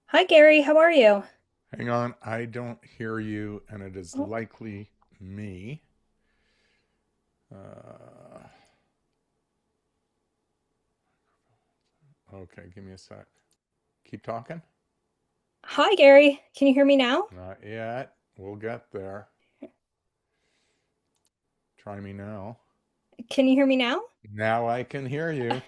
Hi, Gary. How are you? Hang on, I don't hear you, and it is Oh, likely me. Uh, okay, give me a sec. Keep talking? hi, Gary. Can you hear me now? Not yet. We'll get there. Try me now. Can you hear me now? Now I can hear you.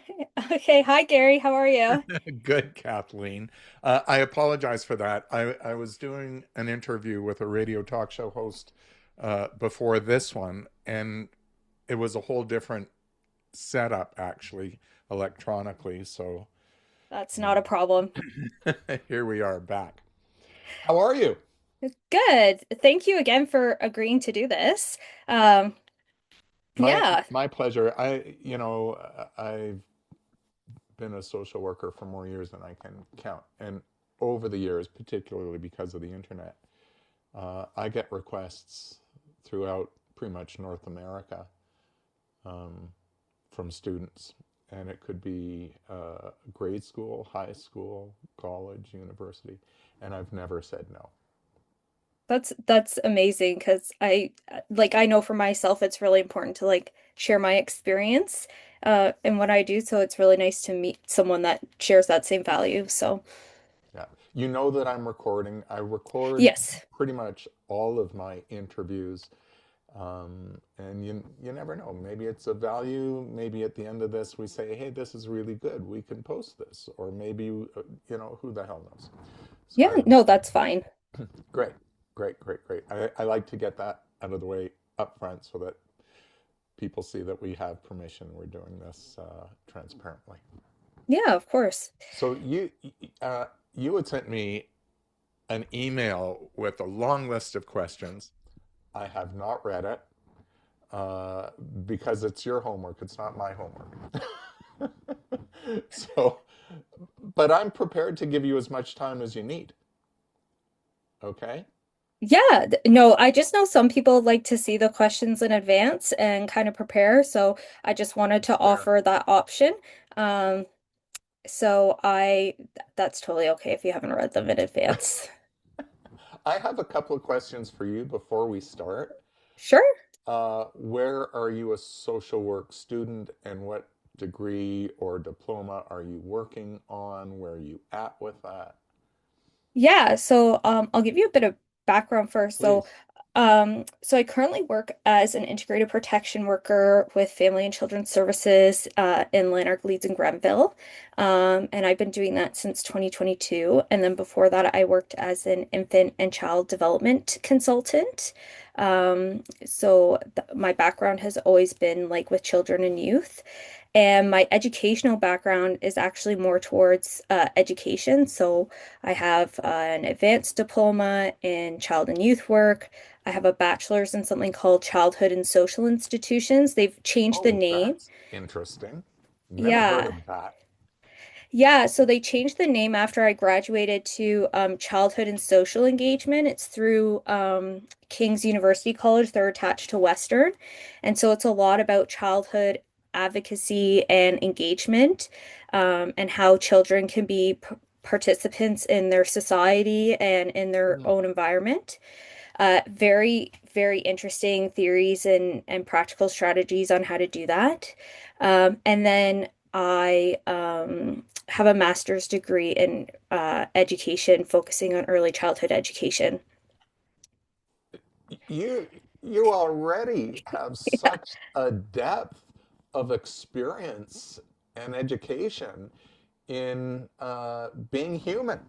Okay. Hi, Gary. How are you? Good, Kathleen. I apologize for that. I was doing an interview with a radio talk show host before this one, and it was a whole different setup, actually, electronically. So That's not a problem. here we are back. How are you? Good. Thank you again for agreeing to do this. Um, My yeah, my pleasure. I've been a social worker for more years than I can count, and over the years, particularly because of the internet, I get requests throughout pretty much North America um, from students, and it could be grade school, high school, college, university, and I've never said no. that's amazing because I know for myself it's really important to share my experience in what I do. So it's really nice to meet someone that shares that same value. So Yeah. You know that I'm recording. I record yes. pretty much all of my interviews. And you never know. Maybe it's a value. Maybe at the end of this, we say, hey, this is really good. We can post this. Or maybe, who the hell knows? Yeah, So, no, that's fine. great, great, great, great. I like to get that out of the way up front so that people see that we have permission. We're doing this transparently. Yeah, of course. So uh, you had sent me an email with a long list of questions. I have not read it uh, because it's your homework. It's not my homework. So, but I'm prepared to give you as much time as you need. Okay? Yeah, no, I just know some people like to see the questions in advance and kind of prepare. So I just wanted to Fair. offer that option. Um, that's totally okay if you haven't read them in advance. I have a couple of questions for you before we start. Sure. Where are you a social work student and what degree or diploma are you working on? Where are you at with that? Yeah, so I'll give you a bit of background first. Please. So I currently work as an integrated protection worker with Family and Children's Services in Lanark, Leeds, and Grenville. And I've been doing that since 2022. And then before that, I worked as an infant and child development consultant. So th my background has always been like with children and youth. And my educational background is actually more towards education. So I have an advanced diploma in child and youth work. I have a bachelor's in something called childhood and social institutions. They've changed the Oh, name. that's interesting. Never heard Yeah. of that. Yeah, so they changed the name after I graduated to childhood and social engagement. It's through King's University College. They're attached to Western. And so it's a lot about childhood advocacy and engagement and how children can be participants in their society and in their Hmm. own environment. Very, very interesting theories and practical strategies on how to do that. And then I have a master's degree in education, focusing on early childhood education. You you already have such a depth of experience and education in being human.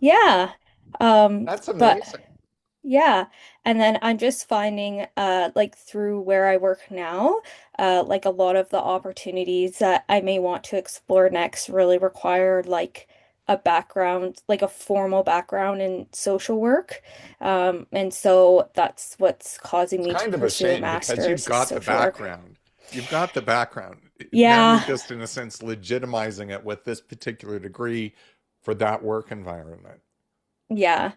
Yeah. That's But amazing. yeah. And then I'm just finding like through where I work now, like a lot of the opportunities that I may want to explore next really require like a background, like a formal background in social work. And so that's what's causing It's me to kind of a pursue a shame because you've master's in got the social work. background. You've got the background. Now you're Yeah. just, in a sense, legitimizing it with this particular degree for that work environment. Yeah.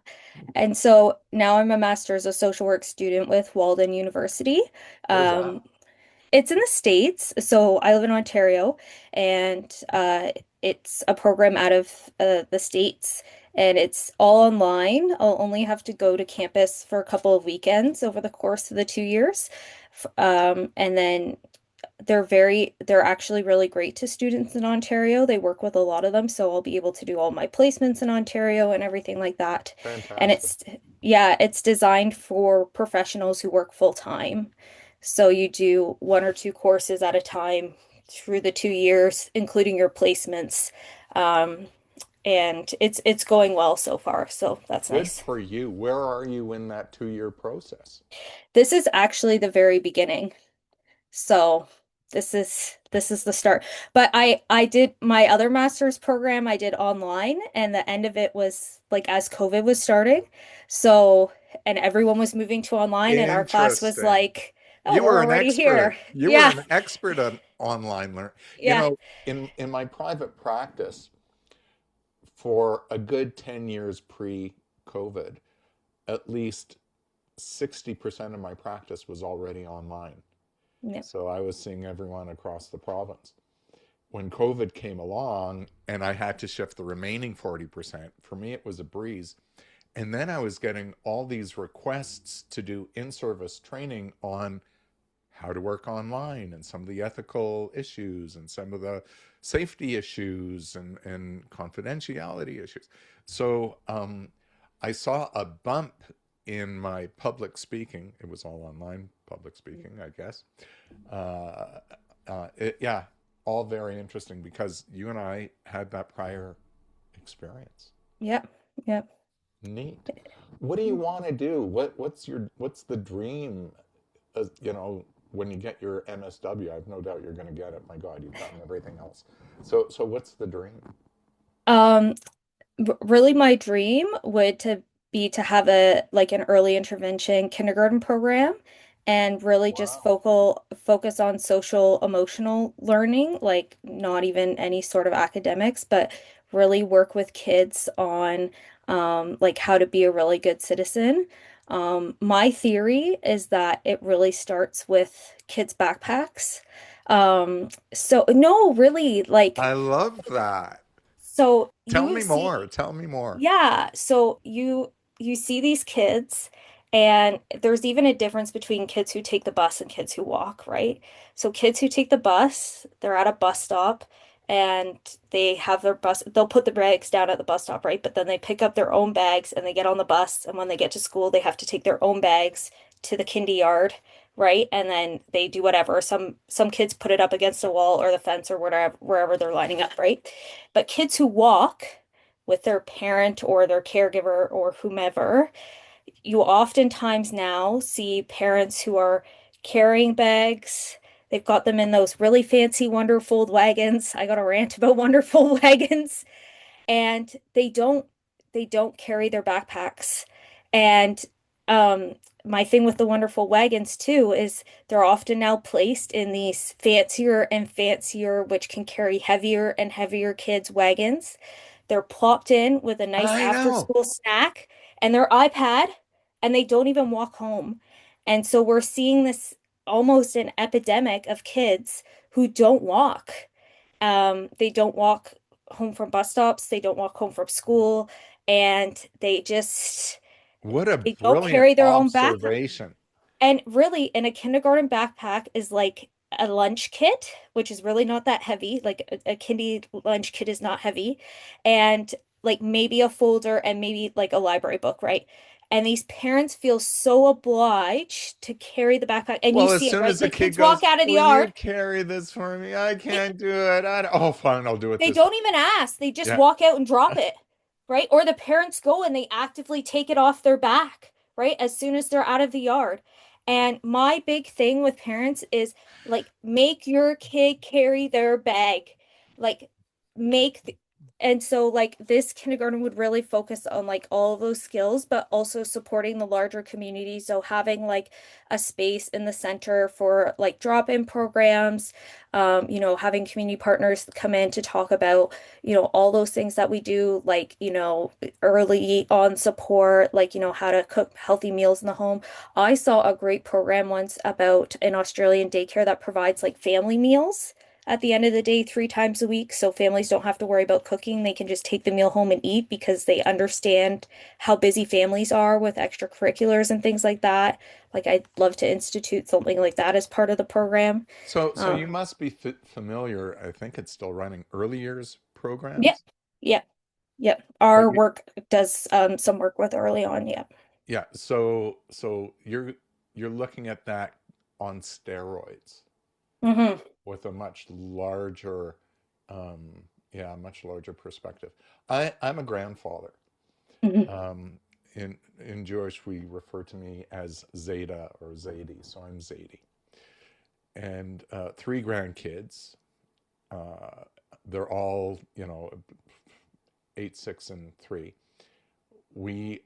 And so now I'm a master's of social work student with Walden University. Where's that? Um, It's in the States, so I live in Ontario, and it's a program out of the States, and it's all online. I'll only have to go to campus for a couple of weekends over the course of the 2 years. And then they're actually really great to students in Ontario. They work with a lot of them, so I'll be able to do all my placements in Ontario and everything like that. And Fantastic. yeah, it's designed for professionals who work full time. So you do one or two courses at a time through the 2 years, including your placements. Um, and it's going well so far, so that's Good nice. for you. Where are you in that 2 year process? This is actually the very beginning. So this is the start. But I did my other master's program I did online, and the end of it was like as COVID was starting. So and everyone was moving to online, and our class was Interesting. like, "Oh, You we're were an already here." expert. You were Yeah. an expert on online learning. You Yeah. know, in my private practice, for a good 10 years pre-COVID, at least 60% of my practice was already online. Yeah. So I was seeing everyone across the province. When COVID came along and I had to shift the remaining 40%, for me it was a breeze. And then I was getting all these requests to do in-service training on how to work online and some of the ethical issues and some of the safety issues and confidentiality issues. So I saw a bump in my public speaking. It was all online public speaking, I guess. Uh, yeah, all very interesting because you and I had that prior experience. Yeah. Yeah. Neat. What do you want to do? What's the dream? When you get your MSW, I have no doubt you're going to get it. My God, you've gotten everything else. So what's the dream? Um, really my dream would to be to have a like an early intervention kindergarten program and really just Wow. focus on social emotional learning, like not even any sort of academics, but really work with kids on like how to be a really good citizen. My theory is that it really starts with kids' backpacks. So no, really, like I love that. so Tell you me more. see Tell me more. yeah, so you see these kids, and there's even a difference between kids who take the bus and kids who walk, right? So kids who take the bus, they're at a bus stop and they have their bus, they'll put the bags down at the bus stop, right? But then they pick up their own bags and they get on the bus, and when they get to school, they have to take their own bags to the kindy yard, right? And then they do whatever. Some kids put it up against a wall or the fence or wherever they're lining up, right? But kids who walk with their parent or their caregiver or whomever, you oftentimes now see parents who are carrying bags. They've got them in those really fancy Wonderfold wagons. I got a rant about Wonderfold wagons, and they don't carry their backpacks. And um my thing with the wonderful wagons too is they're often now placed in these fancier and fancier, which can carry heavier and heavier kids' wagons. They're plopped in with a nice I after know. school snack and their iPad, and they don't even walk home. And so we're seeing this almost an epidemic of kids who don't walk. They don't walk home from bus stops, they don't walk home from school, and What a they don't brilliant carry their own backpack. observation. And really, in a kindergarten backpack is like a lunch kit, which is really not that heavy. Like a kiddie lunch kit is not heavy. And like maybe a folder and maybe like a library book, right? And these parents feel so obliged to carry the backpack. And you Well, as see it, soon right? as the The kid kids walk goes, out of the "Will you yard. carry this for me? I They, can't do it." Oh, fine, I'll do it They this time. don't even ask. They just Yeah. walk out and drop it, right? Or the parents go and they actively take it off their back, right? As soon as they're out of the yard. And my big thing with parents is like make your kid carry their bag. Like make the, and so like this kindergarten would really focus on like all of those skills, but also supporting the larger community. So having like a space in the center for like drop-in programs, having community partners come in to talk about, all those things that we do, like, early on support, like, how to cook healthy meals in the home. I saw a great program once about an Australian daycare that provides like family meals. at the end of the day 3 times a week, so families don't have to worry about cooking. They can just take the meal home and eat because they understand how busy families are with extracurriculars and things like that. Like I'd love to institute something like that as part of the program. So Um, you must be familiar, I think it's still running early years yeah, programs, yeah, yeah. but Our you, work does some work with early on. Yeah. yeah, so you're looking at that on steroids Hmm. with a much larger, yeah, much larger perspective. I'm a grandfather. Hmm. Um, in Jewish, we refer to me as Zeta or Zaidi, so I'm Zaidi, and three grandkids. Uh, they're all, 8, 6, and 3. We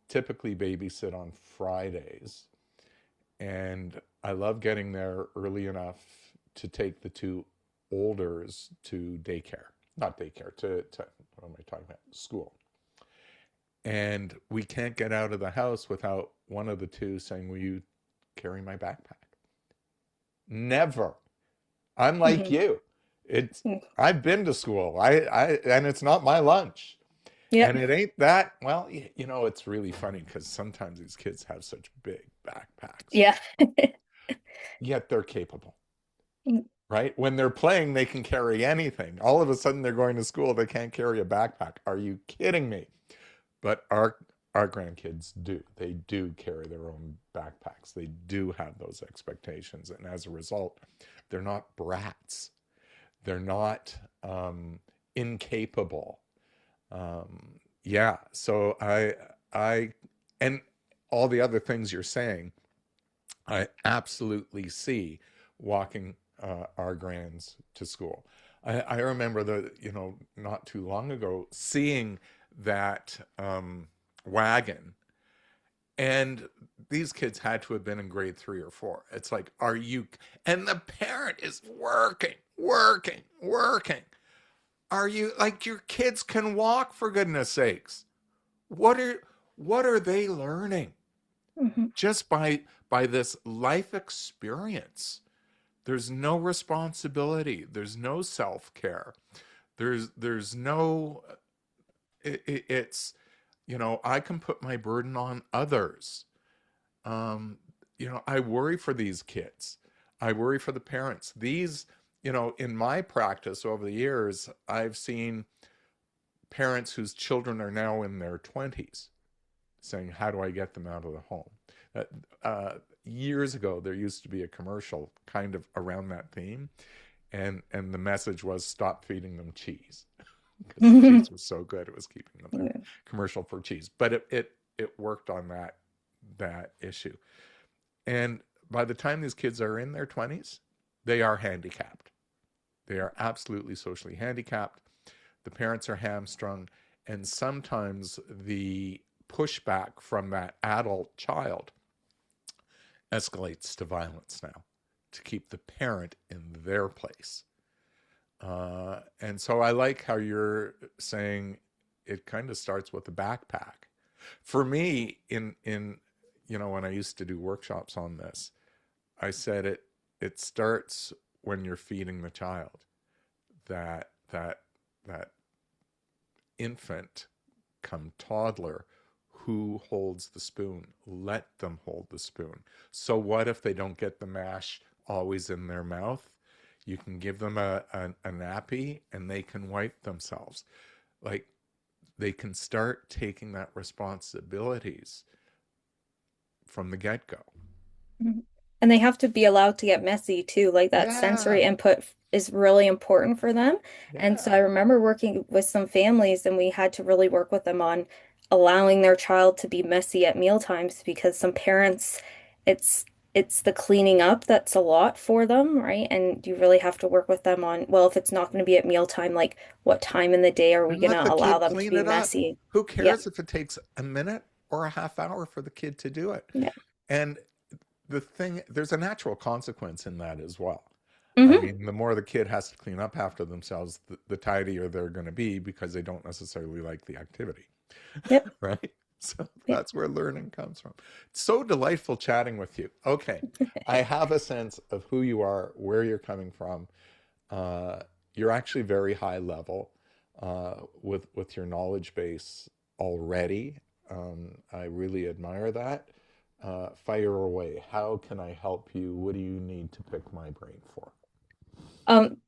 typically babysit on Fridays, and I love getting there early enough to take the two olders to daycare, not daycare, to what am I talking about? School. And we can't get out of the house without one of the two saying, "Will you carry my backpack?" Never. I'm like Hmm. you. It's I've been to school. I and it's not my lunch. And Yep. it ain't that, well, it's really funny because sometimes these kids have such big backpacks, Yeah. yet they're capable, right? When they're playing, they can carry anything. All of a sudden, they're going to school, they can't carry a backpack. Are you kidding me? But our grandkids do. They do carry their own backpacks. They do have those expectations, and as a result, they're not brats. They're not incapable. Yeah, so I and all the other things you're saying, I absolutely see walking our grands to school. I remember not too long ago seeing that wagon, and these kids had to have been in grade 3 or 4. It's like, are you? And the parent is working, working, working. Are you, like, your kids can walk, for goodness sakes? What are what are they learning Hmm. just by this life experience? There's no responsibility. There's no self-care. There's no it's I can put my burden on others. Um, I worry for these kids. I worry for the parents. In my practice over the years, I've seen parents whose children are now in their 20s saying, "How do I get them out of the home?" Uh, Years ago, there used to be a commercial kind of around that theme, and the message was, "Stop feeding them cheese," because the cheese was so good it was keeping them there. Yeah. Commercial for cheese, but it worked on that issue. And by the time these kids are in their 20s, they are handicapped. They are absolutely socially handicapped. The parents are hamstrung, and sometimes the pushback from that adult child escalates to violence now to keep the parent in their place. And so I like how you're saying it kind of starts with the backpack. For me, when I used to do workshops on this, I said it starts when you're feeding the child. That infant come toddler, who holds the spoon? Let them hold the spoon. So what if they don't get the mash always in their mouth? You can give them a nappy and they can wipe themselves. Like, they can start taking that responsibilities from the get-go. Mhm. And they have to be allowed to get messy too. Like that Yeah, sensory input is really important for them. And so yeah. I remember working with some families and we had to really work with them on allowing their child to be messy at meal times because some parents, it's it's the cleaning up that's a lot for them, right? And you really have to work with them on, well, if it's not going to be at mealtime, like what time in the day are we And going let to the allow kid them to clean be it up. messy? Who Yeah. cares if it takes a minute or a half hour for the kid to do it? Yeah. And there's a natural consequence in that as well. I Hmm. mean, the more the kid has to clean up after themselves, the tidier they're going to be because they don't necessarily like the activity, Yep. right? So Yep. that's where learning comes from. It's so delightful chatting with you. Okay, I have a sense of who you are, where you're coming from. Uh, you're actually very high level with your knowledge base already. I really admire that. Fire away. How can I help you? What do you need to pick my brain for?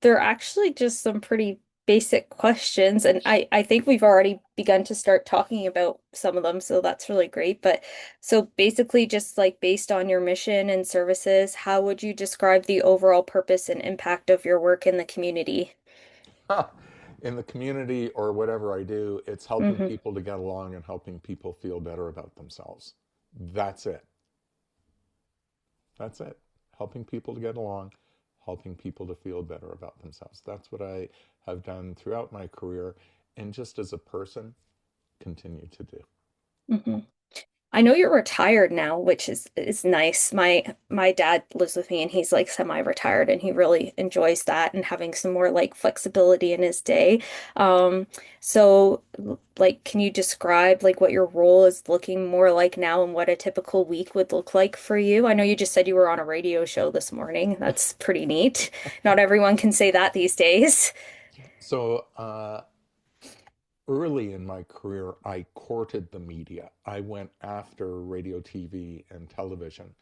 They're actually just some pretty basic questions, and I think we've already begun to start talking about some of them, so that's really great. But so basically, just like based on your mission and services, how would you describe the overall purpose and impact of your work in the community? In the community or whatever I do, it's helping Hmm. people to get along and helping people feel better about themselves. That's it. That's it. Helping people to get along, helping people to feel better about themselves. That's what I have done throughout my career and just as a person continue to do. Hmm. I know you're retired now, which is nice. My dad lives with me and he's like semi-retired and he really enjoys that and having some more like flexibility in his day. So like can you describe like what your role is looking more like now and what a typical week would look like for you? I know you just said you were on a radio show this morning. That's pretty neat. Not everyone can say that these days. So, early in my career, I courted the media. I went after radio, TV, and television,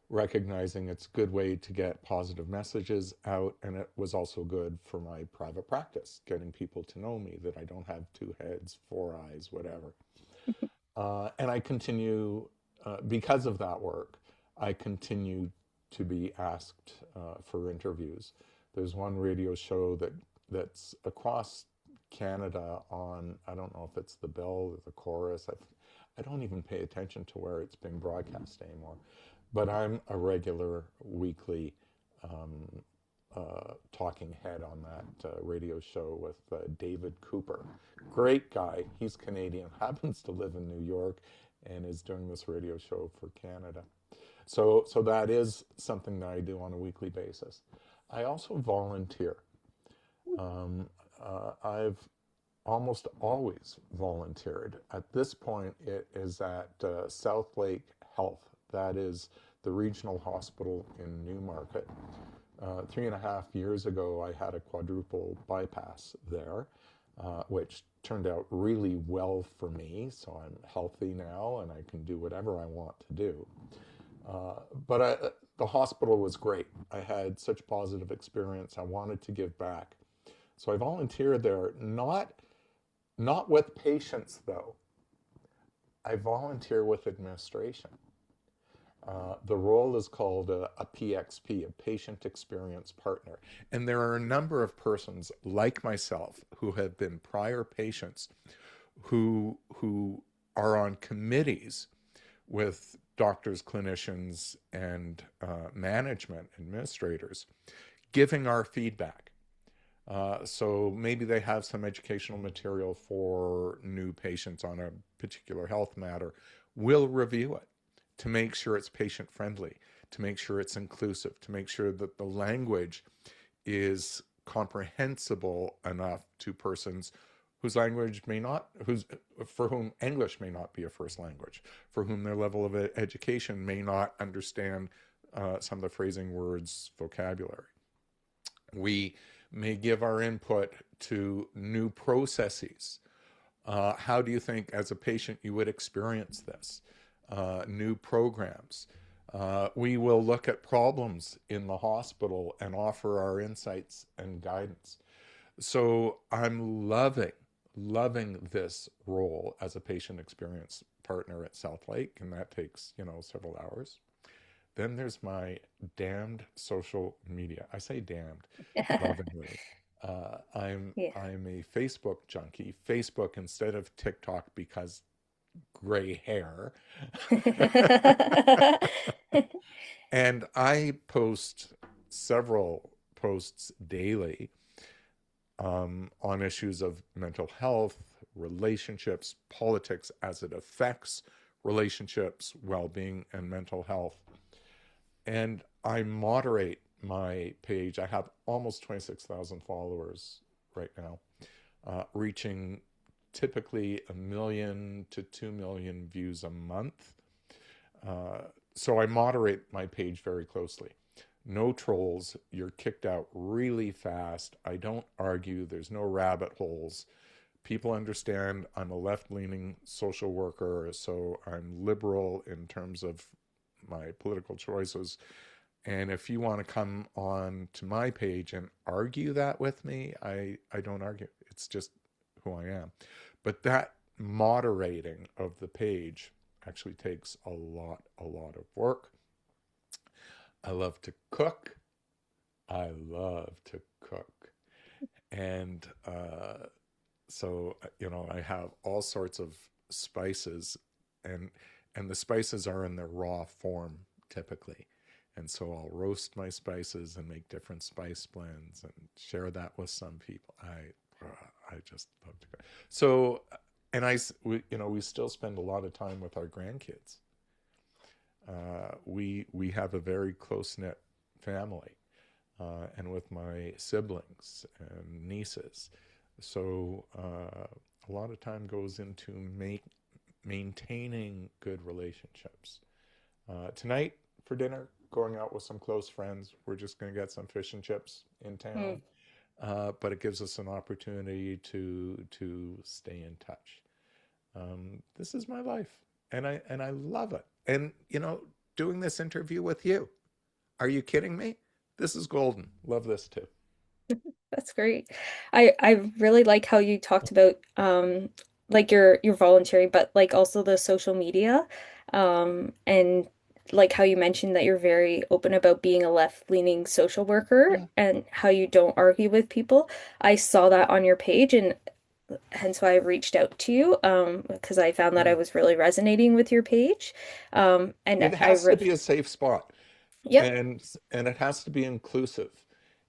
recognizing it's a good way to get positive messages out, and it was also good for my private practice, getting people to know me, that I don't have two heads, four eyes, whatever. And I continue, because of that work, I continue to be asked for interviews. There's one radio show that's across Canada on, I don't know if it's the Bell or the Chorus. I don't even pay attention to where it's being broadcast anymore. But I'm a regular weekly um, talking head on that radio show with David Cooper. Great guy. He's Canadian, happens to live in New York, and is doing this radio show for Canada. So that is something that I do on a weekly basis. I also volunteer. Um, I've almost always volunteered. At this point, it is at South Lake Health. That is the regional hospital in Newmarket. 3.5 years ago, I had a quadruple bypass there, which turned out really well for me. So I'm healthy now and I can do whatever I want to do. Uh, but the hospital was great. I had such positive experience. I wanted to give back. So I volunteered there, not with patients though. I volunteer with administration. The role is called a PXP, a patient experience partner. And there are a number of persons like myself who have been prior patients who are on committees with doctors, clinicians, and management administrators, giving our feedback. So maybe they have some educational material for new patients on a particular health matter. We'll review it to make sure it's patient friendly, to make sure it's inclusive, to make sure that the language is comprehensible enough to persons whose language may not, whose for whom English may not be a first language, for whom their level of education may not understand some of the phrasing words, vocabulary. We may give our input to new processes. How do you think, as a patient, you would experience this? New programs. We will look at problems in the hospital and offer our insights and guidance. So I'm loving this role as a patient experience partner at South Lake, and that takes, several hours. Then there's my damned social media. I say damned lovingly. I'm Yeah. I'm a Facebook junkie. Facebook instead of TikTok because gray hair. And I post several posts daily on issues of mental health, relationships, politics as it affects relationships, well-being, and mental health. And I moderate my page. I have almost 26,000 followers right now, reaching typically 1 million to 2 million views a month. Uh, so I moderate my page very closely. No trolls. You're kicked out really fast. I don't argue. There's no rabbit holes. People understand I'm a left-leaning social worker, so I'm liberal in terms of my political choices. And if you want to come on to my page and argue that with me, I don't argue. It's just who I am. But that moderating of the page actually takes a lot of work. I love to cook. I love to cook. And so, I have all sorts of spices, and the spices are in their raw form typically. And so I'll roast my spices and make different spice blends and share that with some people. I just love to cook. So, and we still spend a lot of time with our grandkids. We have a very close knit family, and with my siblings and nieces. So a lot of time goes into maintaining good relationships. Tonight for dinner, going out with some close friends. We're just going to get some fish and chips in town, Mm. but it gives us an opportunity to stay in touch. This is my life, and I love it. And doing this interview with you. Are you kidding me? This is golden. Love this too. That's great. I really like how you talked about like your volunteering, but like also the social media. And like how you mentioned that you're very open about being a left-leaning social worker Yeah. and how you don't argue with people. I saw that on your page and hence why I reached out to you because I found that I Yeah. was really resonating with your page. And It I has to re be a safe spot, Yep. and it has to be inclusive.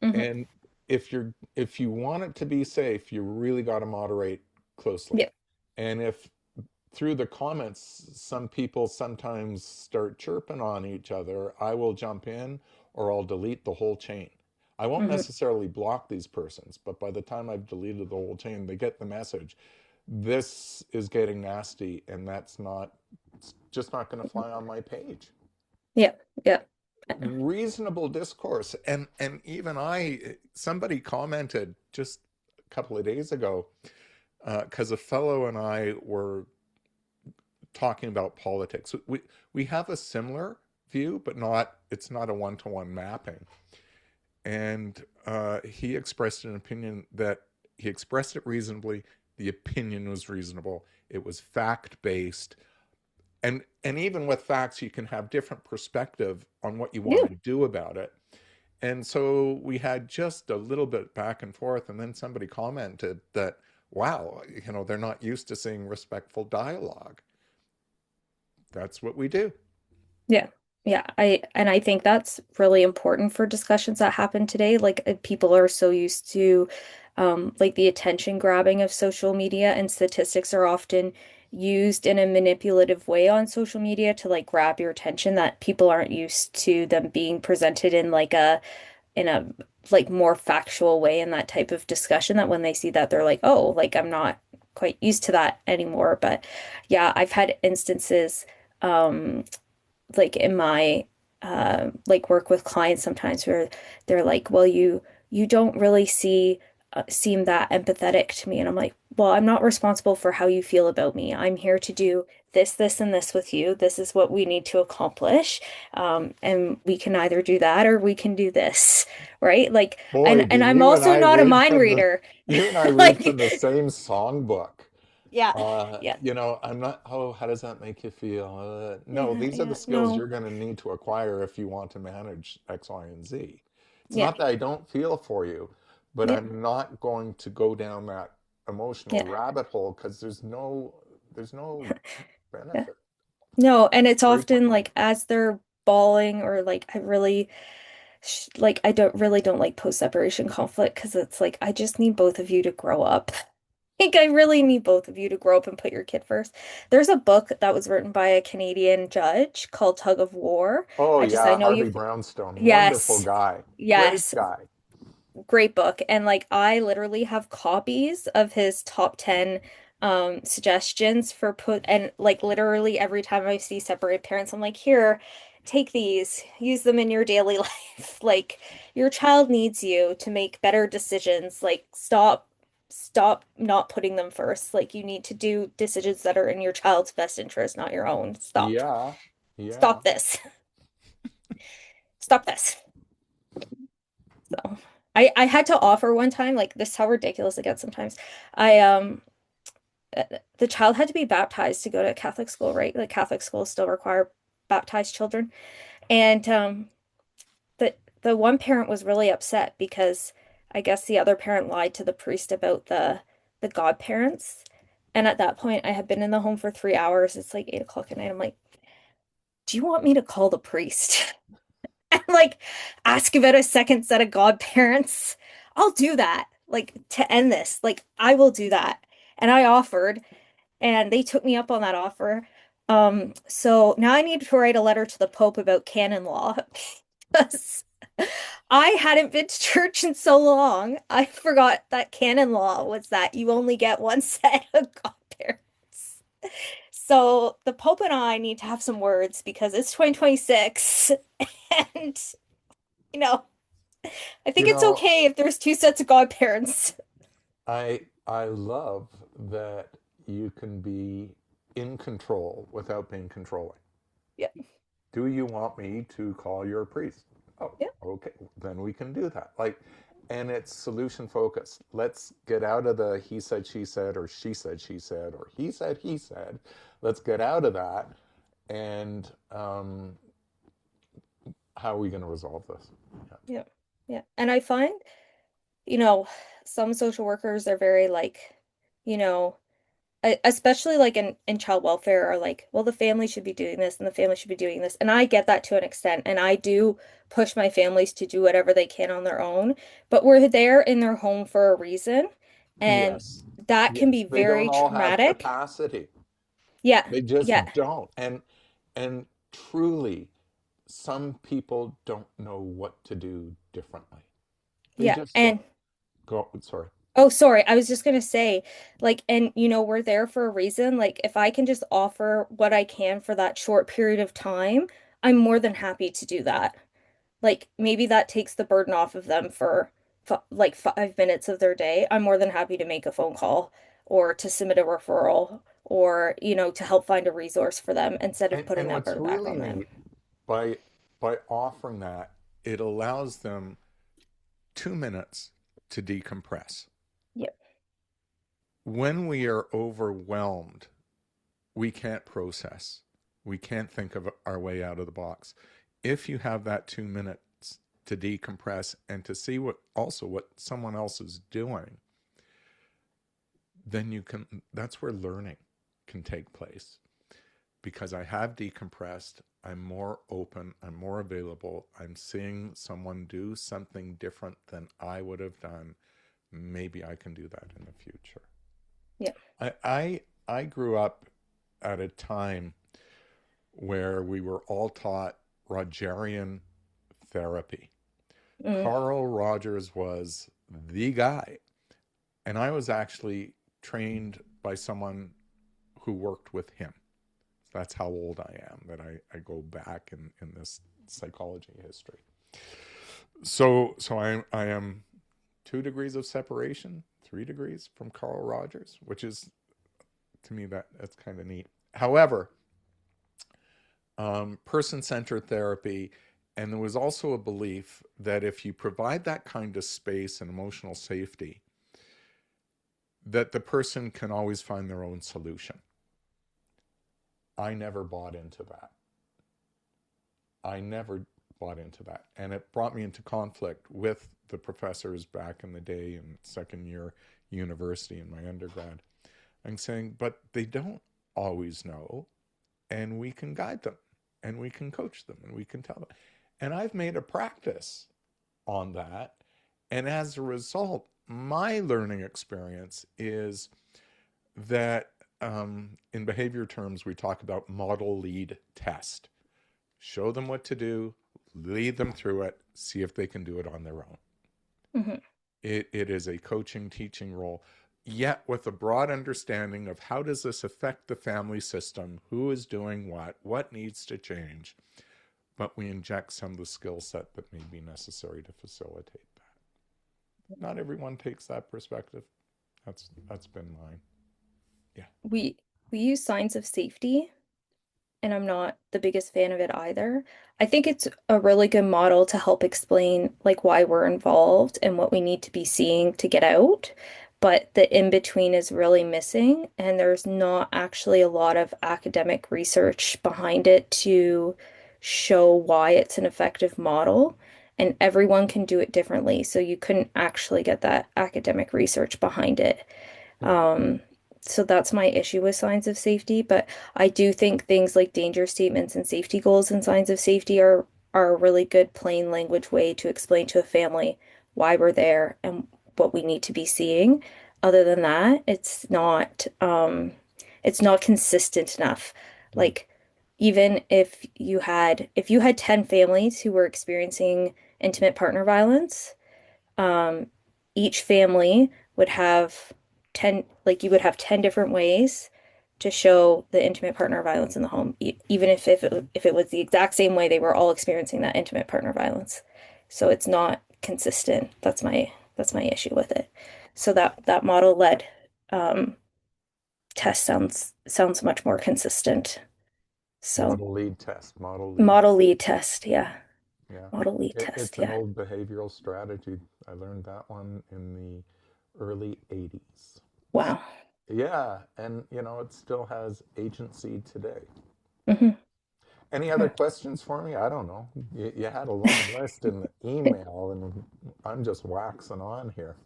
Hmm. And if you want it to be safe, you really got to moderate closely. Yep. And if through the comments some people sometimes start chirping on each other, I will jump in or I'll delete the whole chain. I won't Hmm. necessarily block these persons, but by the time I've deleted the whole chain, they get the message. This is getting nasty, and that's not, it's just not going to fly on my page. Yeah. Yeah. Reasonable discourse. And even somebody commented just a couple of days ago, because a fellow and I were talking about politics. We have a similar view, but not it's not a one-to-one mapping. And he expressed an opinion that he expressed it reasonably. The opinion was reasonable. It was fact-based. And even with facts, you can have different perspective on what you want Yeah. to do about it. And so we had just a little bit back and forth, and then somebody commented that, wow, they're not used to seeing respectful dialogue. That's what we do. Yeah. Yeah. I think that's really important for discussions that happen today. Like people are so used to like the attention grabbing of social media and statistics are often used in a manipulative way on social media to like grab your attention that people aren't used to them being presented in like a like more factual way in that type of discussion that when they see that they're like, "Oh, like I'm not quite used to that anymore." But yeah, I've had instances um like in my like work with clients sometimes where they're like, well, you don't really seem that empathetic to me. And I'm like, well, I'm not responsible for how you feel about me. I'm here to do this, this, and this with you. This is what we need to accomplish. And we can either do that or we can do this, right? Like, Boy, do and I'm you and also I not a read mind from the reader. you and I read from Like, the same songbook. yeah, yeah, I'm not, oh, how does that make you feel? No, yeah, these are the yeah, skills you're no, going to need to acquire if you want to manage X, Y, and Z. It's yeah, not that I don't feel for you, but yeah, I'm not going to go down that emotional yeah. rabbit hole because there's no Yeah. benefit No, and it's often frequently. like as they're bawling or like I really like I don't like post-separation conflict because it's like I just need both of you to grow up. Like I really need both of you to grow up and put your kid first. There's a book that was written by a Canadian judge called Tug of War. Oh I yeah, know Harvey you've Brownstone, wonderful yes. guy, great Yes, guy. great book. And like I literally have copies of his top 10 suggestions for put and like literally every time I see separated parents, I'm like, here. take these, use them in your daily life. Like your child needs you to make better decisions. Like stop not putting them first. Like you need to do decisions that are in your child's best interest, not your own. Stop. Yeah, yeah. Stop this. Stop this. So I had to offer one time, like this is how ridiculous it gets sometimes. I uh, the child had to be baptized to go to Catholic school, right? Like Catholic schools still require baptized children. And the one parent was really upset because I guess the other parent lied to the priest about the godparents. And at that point, I had been in the home for 3 hours. It's like 8 o'clock at night. I'm like, do you want me to call the priest and like ask about a second set of godparents? I'll do that. Like to end this, like I will do that. And I offered, and they took me up on that offer. So now I need to write a letter to the Pope about canon law because I hadn't been to church in so long. I forgot that canon law was that you only get one set of godparents. So the Pope and I need to have some words because it's 2026 and you know, I think You it's know, okay if there's two sets of godparents. I love that you can be in control without being controlling. Yeah. Do you want me to call your priest? Oh, Yeah. okay, then we can do that. Like, and it's solution focused. Let's get out of the he said, she said, or she said, she said, or he said, he said. Let's get out of that. And how are we going to resolve this? Yeah. Yeah. Yeah. And I find, you know, some social workers are very like, you know, especially like in child welfare are like, well, the family should be doing this and the family should be doing this. And I get that to an extent. And I do push my families to do whatever they can on their own. But we're there in their home for a reason. And Yes. that can Yes. be They don't very all have traumatic. capacity. Yeah. They Yeah. just don't. And truly, some people don't know what to do differently. They Yeah. just don't. And Go, sorry. oh, sorry. I was just gonna say, like, and we're there for a reason. Like, if I can just offer what I can for that short period of time, I'm more than happy to do that. Like maybe that takes the burden off of them for like 5 minutes of their day. I'm more than happy to make a phone call or to submit a referral or, to help find a resource for them instead of putting And that what's burden back really on them. neat by by offering that, it allows them 2 minutes to decompress. Yep. When we are overwhelmed, we can't process. We can't think of our way out of the box. If you have that 2 minutes to decompress and to see what someone else is doing, then that's where learning can take place. Because I have decompressed, I'm more open, I'm more available, I'm seeing someone do something different than I would have done. Maybe I can do that in the future. Yep. I grew up at a time where we were all taught Rogerian therapy. Mm. Carl Rogers was the guy. And I was actually trained by someone who worked with him. That's how old I am, that I go back in this psychology history. So I am 2 degrees of separation, 3 degrees from Carl Rogers, which is, to me, that's kind of neat. However, person-centered therapy, and there was also a belief that if you provide that kind of space and emotional safety, that the person can always find their own solution. I never bought into that. I never bought into that. And it brought me into conflict with the professors back in the day in second year university in my undergrad. I'm saying, but they don't always know, and we can guide them, and we can coach them, and we can tell them. And I've made a practice on that. And as a result, my learning experience is that in behavior terms, we talk about model, lead, test. Show them what to do, lead them through it, see if they can do it on their own. Hmm. It is a coaching, teaching role, yet with a broad understanding of how does this affect the family system, who is doing what needs to change, but we inject some of the skill set that may be necessary to facilitate that. Not everyone takes that perspective. That's been mine. Yeah. We we use signs of safety, and I'm not the biggest fan of it either. I think it's a really good model to help explain like why we're involved and what we need to be seeing to get out. But the in between is really missing, and there's not actually a lot of academic research behind it to show why it's an effective model. And everyone can do it differently, so you couldn't actually get that academic research behind it. Yeah. Um, so that's my issue with signs of safety, but I do think things like danger statements and safety goals and signs of safety are a really good plain language way to explain to a family why we're there and what we need to be seeing. Other than that, it's not consistent enough. Mm. Like even if you had 10 families who were experiencing intimate partner violence, um, each family would have 10, like you would have 10 different ways to show the intimate partner violence in the home, even if it was the exact same way they were all experiencing that intimate partner violence. So it's not consistent. That's my issue with it. So that model led um, test sounds much more consistent. So Model lead test, model lead. model lead test, yeah. Yeah. Model lead It's test, an yeah. old behavioral strategy. I learned that one in the early 80s. Wow. Yeah, and it still has agency today. Hmm. Any other questions for me? I don't know. You had a long list in the email, and I'm just waxing on here.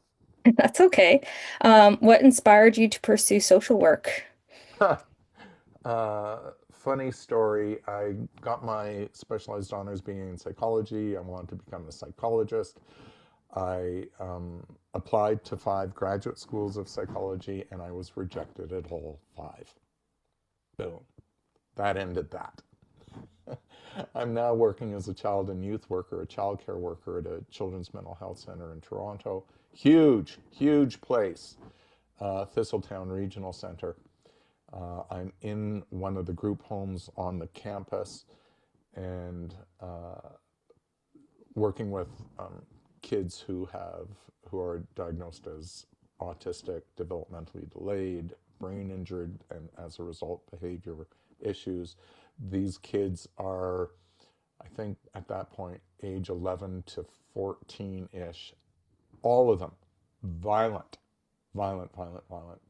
That's okay. What inspired you to pursue social work? Funny story. I got my specialized honors being in psychology. I wanted to become a psychologist. I applied to 5 graduate schools of psychology, and I was rejected at all 5. Boom. That ended that. I'm now working as a child and youth worker, a child care worker at a children's mental health center in Toronto. Huge, huge place, Thistletown Regional Center. I'm in one of the group homes on the campus and working with kids who are diagnosed as autistic, developmentally delayed, brain injured, and as a result, behavior issues. These kids are, I think, at that point, age 11 to 14 ish. All of them violent, violent, violent, violent.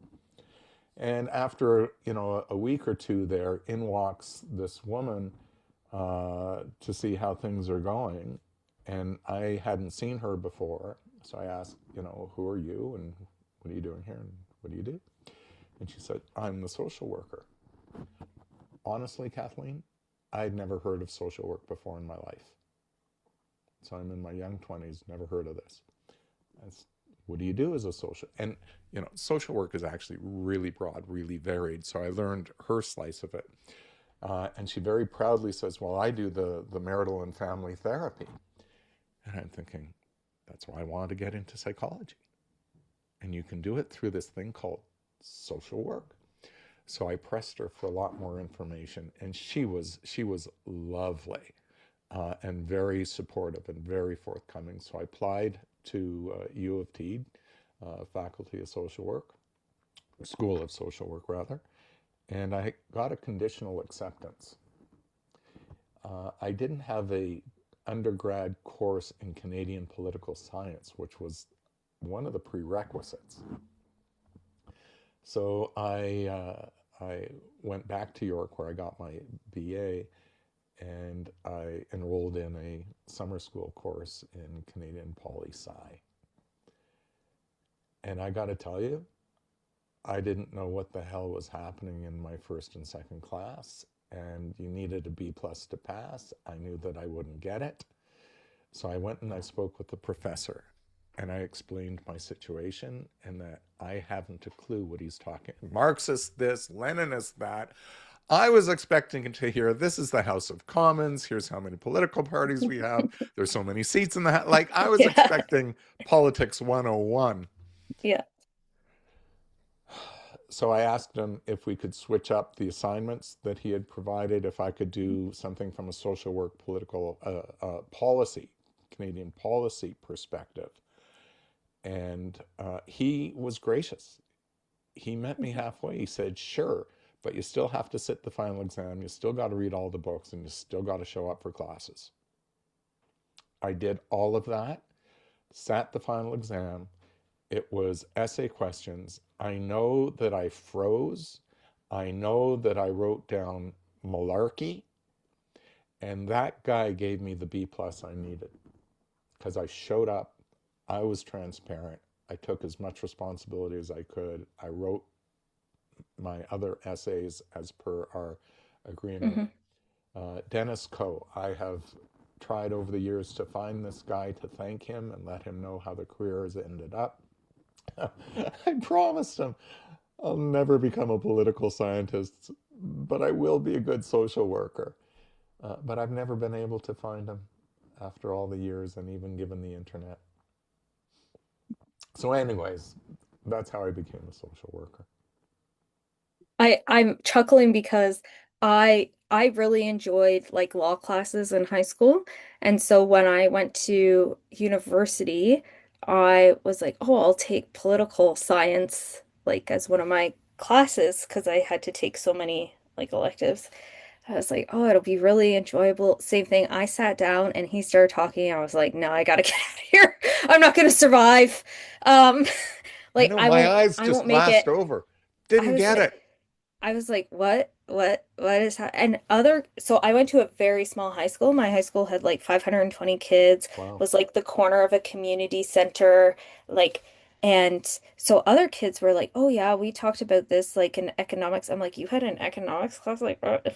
And after a week or two there, in walks this woman to see how things are going, and I hadn't seen her before, so I asked, who are you, and what are you doing here, and what do you do? And she said, I'm the social worker. Honestly, Kathleen, I'd never heard of social work before in my life. So I'm in my young 20s, never heard of this. That's, what do you do as a social? And social work is actually really broad, really varied. So I learned her slice of it, and she very proudly says, "Well, I do the marital and family therapy." And I'm thinking, that's why I wanted to get into psychology, and you can do it through this thing called social work. So I pressed her for a lot more information, and she was lovely, and very supportive and very forthcoming. So I applied to U of T, Faculty of Social Work, School of Social Work rather, and I got a conditional acceptance. I didn't have a undergrad course in Canadian political science, which was one of the prerequisites. So I went back to York where I got my BA, and I enrolled in a summer school course in Canadian Poli Sci. And I got to tell you, I didn't know what the hell was happening in my first and second class, and you needed a B plus to pass. I knew that I wouldn't get it. So I went and I spoke with the professor, and I explained my situation and that I haven't a clue what he's talking. Marxist this, Leninist that. I was expecting to hear this is the House of Commons. Here's how many political parties we have. There's so many seats in the like I was Yeah. expecting politics 101. Yeah. so I asked him if we could switch up the assignments that he had provided, if I could do something from a social work political policy, Canadian policy perspective. And he was gracious. He met me halfway. He said, sure, but you still have to sit the final exam. You still got to read all the books and you still got to show up for classes. I did all of that, sat the final exam. It was essay questions. I know that I froze. I know that I wrote down malarkey. And that guy gave me the B plus I needed because I showed up. I was transparent. I took as much responsibility as I could. I wrote my other essays as per our agreement. Hmm. Dennis Coe, I have tried over the years to find this guy to thank him and let him know how the career has ended up. I promised him I'll never become a political scientist, but I will be a good social worker. But I've never been able to find him after all the years and even given the internet. So, anyways, that's how I became a social worker. I'm chuckling because I really enjoyed like law classes in high school. And so when I went to university, I was like, oh, I'll take political science like as one of my classes because I had to take so many like electives. I was like, oh, it'll be really enjoyable. Same thing. I sat down and he started talking. I was like, no, I gotta get out of here. I'm not gonna survive. Um, I like know my eyes I just won't make glassed it. over. I Didn't was get like, it. what is that? And other, so I went to a very small high school. My high school had like 520 kids, Wow. was like the corner of a community center, like, and so other kids were like, oh yeah, we talked about this like in economics. I'm like, you had an economics class? Like, what?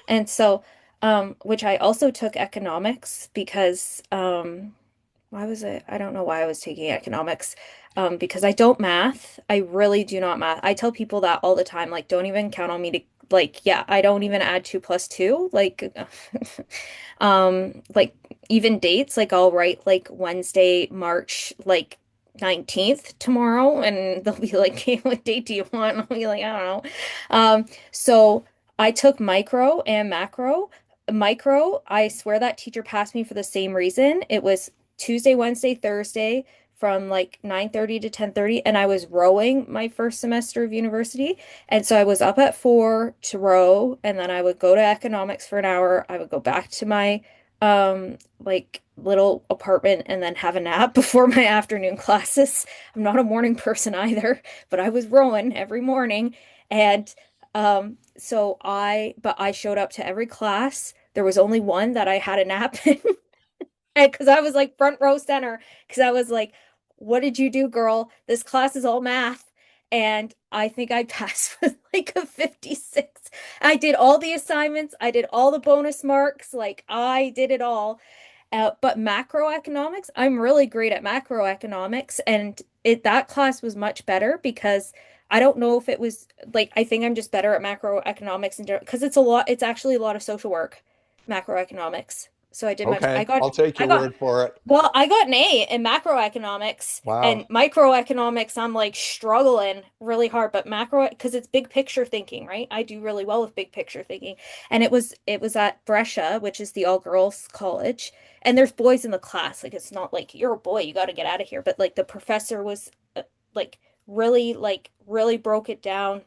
And so, which I also took economics because, why was it? I don't know why I was taking economics. Because I don't math. I really do not math. I tell people that all the time. Like, don't even count on me to like, yeah, I don't even add two plus two. Like, like even dates, like I'll write like Wednesday, March like 19th tomorrow, and they'll be like, hey, what date do you want? And I'll be like, I don't know. So I took micro and macro. Micro, I swear that teacher passed me for the same reason. It was Tuesday, Wednesday, Thursday from like 9:30 to 10:30, and I was rowing my first semester of university. And so I was up at 4 to row, and then I would go to economics for an hour. I would go back to my like little apartment and then have a nap before my afternoon classes. I'm not a morning person either, but I was rowing every morning. And but I showed up to every class. There was only one that I had a nap in. And because I was like front row center, because I was like, what did you do, girl? This class is all math. And I think I passed with like a 56. I did all the assignments, I did all the bonus marks, like I did it all. But macroeconomics, I'm really great at macroeconomics, and it that class was much better because I don't know if it was like I think I'm just better at macroeconomics and because it's actually a lot of social work, macroeconomics. So I did much. Okay, I'll take I your got word for it. well, I got an A in macroeconomics Wow. and microeconomics. I'm like struggling really hard, but macro because it's big picture thinking, right? I do really well with big picture thinking. And it was at Brescia, which is the all girls college, and there's boys in the class. Like it's not like you're a boy, you got to get out of here. But like the professor was like really broke it down.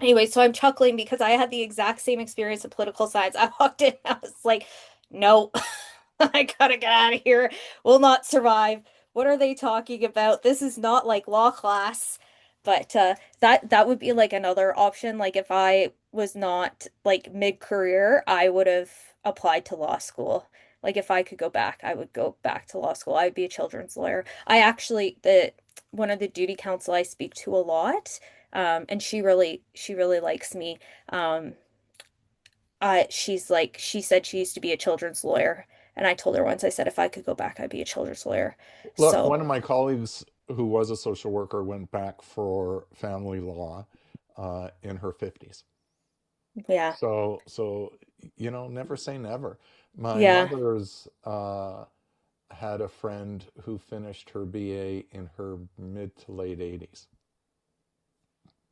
Anyway, so I'm chuckling because I had the exact same experience in political science. I walked in, I was like, no. I gotta get out of here. Will not survive. What are they talking about? This is not like law class. But that would be like another option. Like if I was not like mid-career, I would have applied to law school. Like if I could go back, I would go back to law school. I'd be a children's lawyer. I actually the one of the duty counsel I speak to a lot, and she really likes me. Um, she's like, she said she used to be a children's lawyer. And I told her once, I said, if I could go back, I'd be a children's lawyer. Look, So, one of my colleagues who was a social worker went back for family law in her 50s. yeah. So, never say never. My Yeah. mother's had a friend who finished her BA in her mid to late 80s.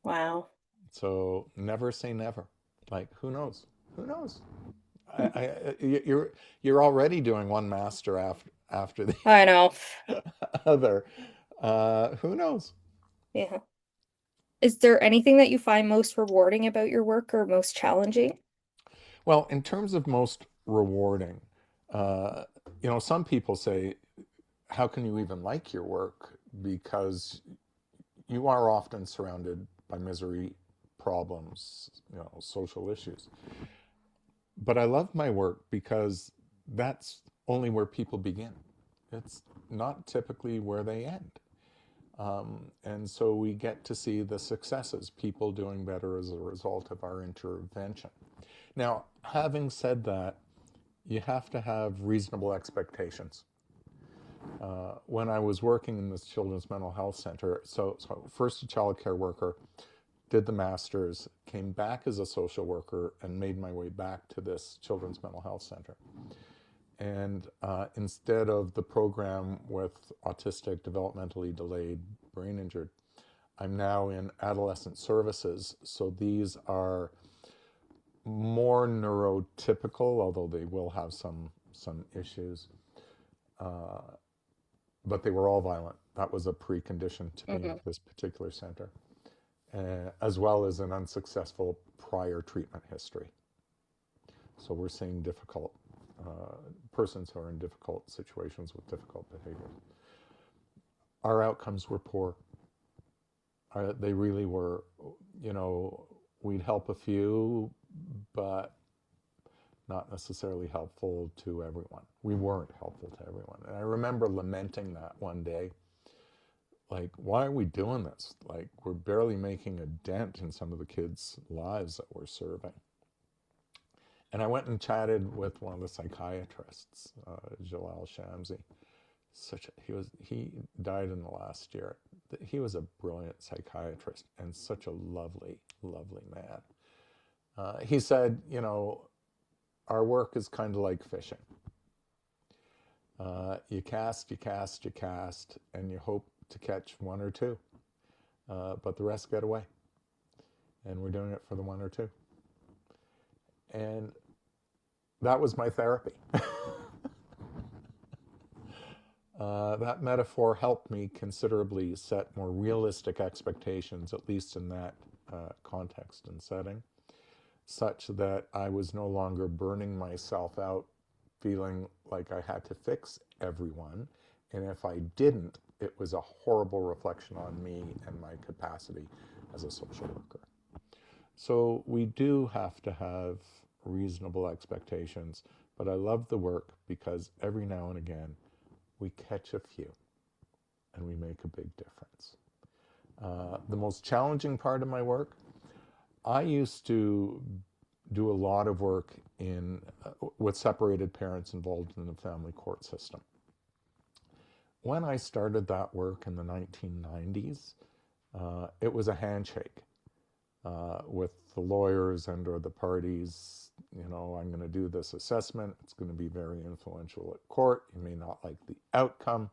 Wow. So never say never. Like, who knows? Who knows? You're already doing one master after the I know. other. Who knows? Yeah. Is there anything that you find most rewarding about your work or most challenging? Well, in terms of most rewarding, uh, some people say, how can you even like your work? Because you are often surrounded by misery, problems, social issues. But I love my work because that's only where people begin. It's not typically where they end. And so we get to see the successes, people doing better as a result of our intervention. Now, having said that, you have to have reasonable expectations. When I was working in this children's mental health center, so first a child care worker, did the master's, came back as a social worker, and made my way back to this children's mental health center. And instead of the program with autistic, developmentally delayed, brain injured, I'm now in adolescent services. So these are more neurotypical, although they will have some issues. Uh, but they were all violent. That was a precondition to being Hmm. at this particular center, as well as an unsuccessful prior treatment history. So we're seeing difficult persons who are in difficult situations with difficult behavior. Our outcomes were poor. They really were. You know, we'd help a few, but not necessarily helpful to everyone. We weren't helpful to everyone. And I remember lamenting that one day. Like, why are we doing this? Like, we're barely making a dent in some of the kids' lives that we're serving. And I went and chatted with one of the psychiatrists, Jalal Shamsi. He died in the last year. He was a brilliant psychiatrist and such a lovely, lovely man. He said, our work is kind of like fishing. You cast, you cast, you cast, and you hope to catch one or two, but the rest get away. And we're doing it for the one or two. And that was my therapy. That metaphor helped me considerably set more realistic expectations, at least in that context and setting, such that I was no longer burning myself out, feeling like I had to fix everyone. And if I didn't, it was a horrible reflection on me and my capacity as a social worker. So we do have to have reasonable expectations, but I love the work because every now and again we catch a few and we make a big difference. The most challenging part of my work, I used to do a lot of work in with separated parents involved in the family court system. When I started that work in the 1990s, it was a handshake with the lawyers and or the parties. I'm going to do this assessment. It's going to be very influential at court. You may not like the outcome.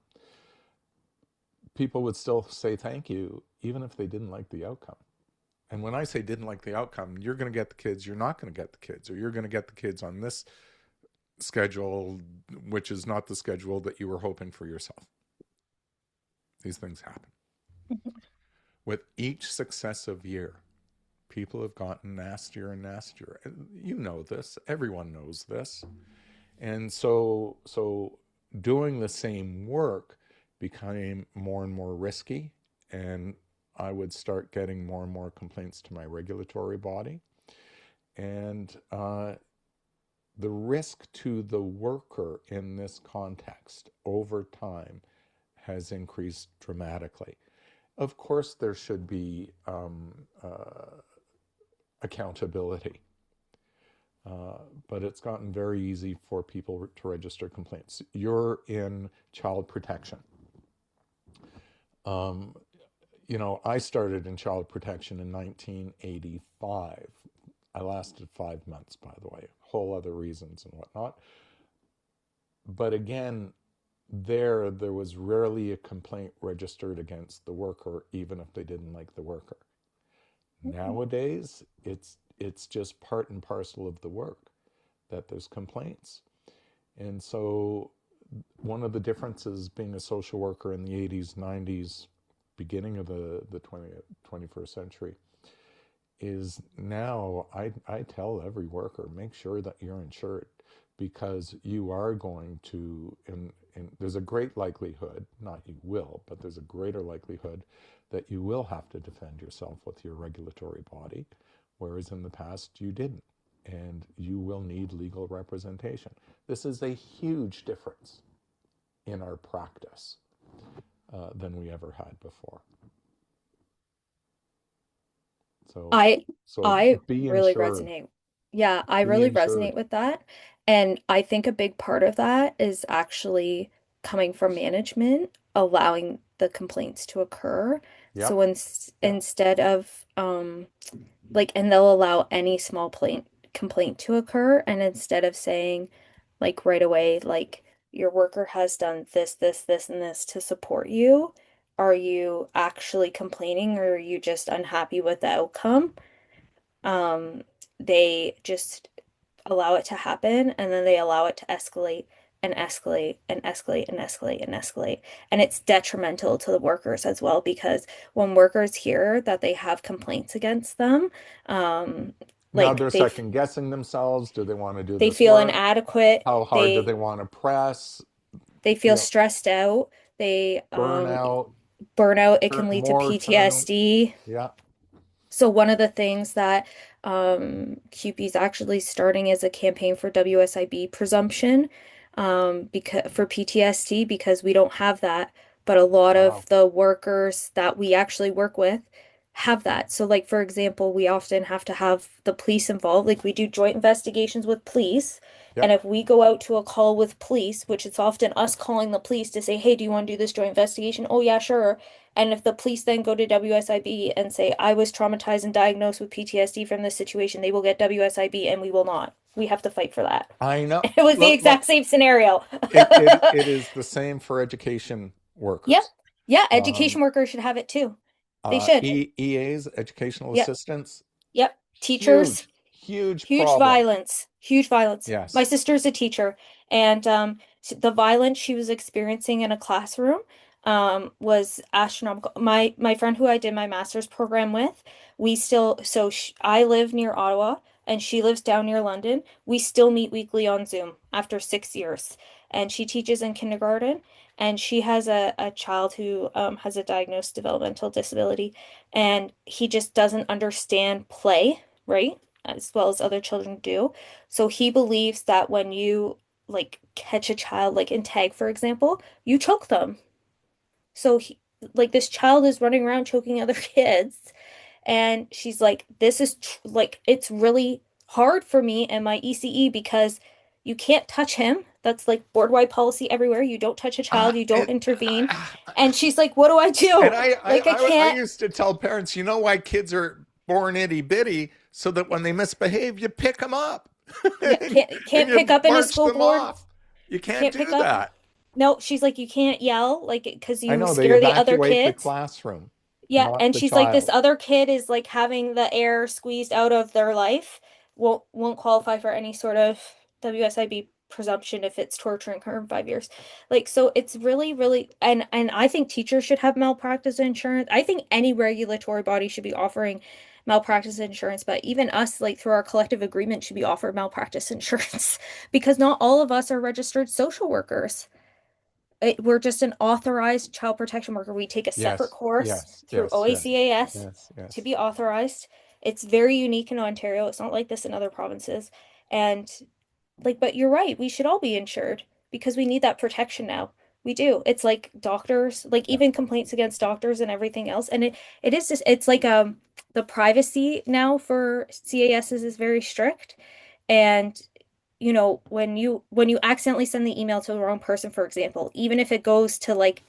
People would still say thank you, even if they didn't like the outcome. And when I say didn't like the outcome, you're going to get the kids, you're not going to get the kids, or you're going to get the kids on this schedule, which is not the schedule that you were hoping for yourself. These things happen. With each successive year, people have gotten nastier and nastier. You know this. Everyone knows this. And so doing the same work became more and more risky, and I would start getting more and more complaints to my regulatory body. And the risk to the worker in this context over time has increased dramatically. Of course, there should be accountability. But it's gotten very easy for people to register complaints. You're in child protection. Um, I started in child protection in 1985. I lasted 5 months, by the way, whole other reasons and whatnot. But again, there was rarely a complaint registered against the worker, even if they didn't like the worker. Nowadays, it's just part and parcel of the work that there's complaints. And so one of the differences being a social worker in the 80s, 90s, beginning of the 21st century is now I tell every worker, make sure that you're insured because you are going to, and there's a great likelihood, not you will, but there's a greater likelihood that you will have to defend yourself with your regulatory body, whereas in the past you didn't. And you will need legal representation. This is a huge difference in our practice than we ever had before. So, I so I be really insured. resonate. Yeah, I Be really insured. resonate with that. And I think a big part of that is actually coming from management, allowing the complaints to occur. Yep. So Yep. instead of like, and they'll allow any small complaint to occur, and instead of saying like right away, like your worker has done this, this, this, and this to support you, are you actually complaining or are you just unhappy with the outcome? Um, they just allow it to happen and then they allow it to escalate and escalate and escalate and escalate and escalate. And it's detrimental to the workers as well because when workers hear that they have complaints against them, um, Now like they're second guessing themselves. Do they want to do they this feel work? inadequate, How hard do they they want to press? they You feel know, stressed out, they burnout, burnout, it can lead to more turnover. PTSD. Yeah. So one of the things that CUPE is actually starting is a campaign for WSIB presumption because for PTSD because we don't have that, but a lot of Wow. the workers that we actually work with have that. So like for example, we often have to have the police involved. Like we do joint investigations with police. And Yep. if we go out to a call with police, which it's often us calling the police to say, "Hey, do you want to do this joint investigation?" "Oh yeah, sure." And if the police then go to WSIB and say, I was traumatized and diagnosed with PTSD from this situation, they will get WSIB and we will not. We have to fight for that. I know. It was the Look, look. exact same scenario. It is the same for education Yep. workers. Yeah, Um, education workers should have it too. They should. EAs, educational Yep. assistants, Yep. Teachers. huge, huge Huge problem. violence, huge violence. My Yes. sister's a teacher, and the violence she was experiencing in a classroom was astronomical. My friend who I did my master's program with, we still so sh I live near Ottawa and she lives down near London. We still meet weekly on Zoom after 6 years, and she teaches in kindergarten. And she has a child who has a diagnosed developmental disability, and he just doesn't understand play, right? As well as other children do. So he believes that when you like catch a child, like in tag, for example, you choke them. So like this child is running around choking other kids, and she's like, "This is tr like it's really hard for me and my ECE because you can't touch him. That's like board-wide policy everywhere. You don't touch a child, you don't It, intervene." And she's like, "What do I and do? Like I I can't." used to tell parents, you know why kids are born itty bitty? So that Yeah, when they misbehave, you pick them up yeah, and can't pick you up in a march school them board. off. You can't Can't pick do up. that. No, she's like, you can't yell, like, because I you know they scare the other evacuate the kids. classroom, Yeah, not and the she's like, this child. other kid is like having the air squeezed out of their life, won't qualify for any sort of WSIB presumption if it's torturing her in 5 years. Like, so it's really, really, and I think teachers should have malpractice insurance. I think any regulatory body should be offering malpractice insurance, but even us, like through our collective agreement, should be offered malpractice insurance because not all of us are registered social workers. We're just an authorized child protection worker. We take a separate Yes, course yes, through yes, yes, OACAS yes, to yes. be authorized. It's very unique in Ontario. It's not like this in other provinces. And like, but you're right. We should all be insured because we need that protection now. We do. It's like doctors, like Yeah. even complaints against doctors and everything else. And it is just it's like the privacy now for CASs is very strict. And when you accidentally send the email to the wrong person, for example, even if it goes to like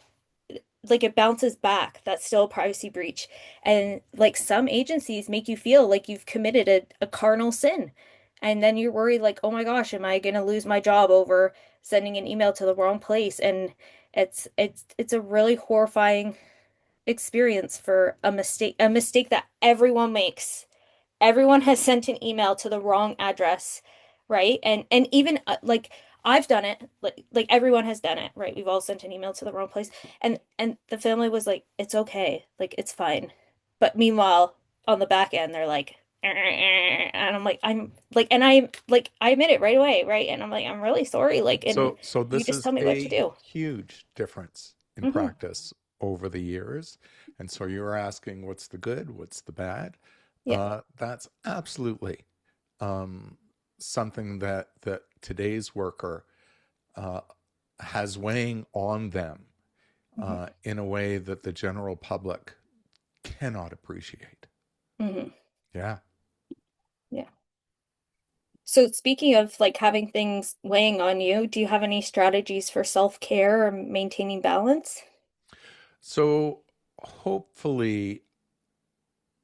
it bounces back, that's still a privacy breach. And like some agencies make you feel like you've committed a cardinal sin. And then you're worried like, oh my gosh, am I gonna lose my job over sending an email to the wrong place? And it's a really horrifying experience for a mistake that everyone makes. Everyone has sent an email to the wrong address, right? And even like I've done it, like everyone has done it, right? We've all sent an email to the wrong place. And the family was like, it's okay, like it's fine. But meanwhile, on the back end, they're like, and I'm like, I'm like, and I like I admit it right away, right? And I'm like, I'm really sorry, like, and So you this just is tell me what to a do. huge difference in Hmm. practice over the years. And so you're asking what's the good, what's the bad? Yeah. That's absolutely um, something that today's worker uh, has weighing on them Hmm. in a way that the general public cannot appreciate. Hmm. Yeah. Yeah. So speaking of like having things weighing on you, do you have any strategies for self-care or maintaining balance? So hopefully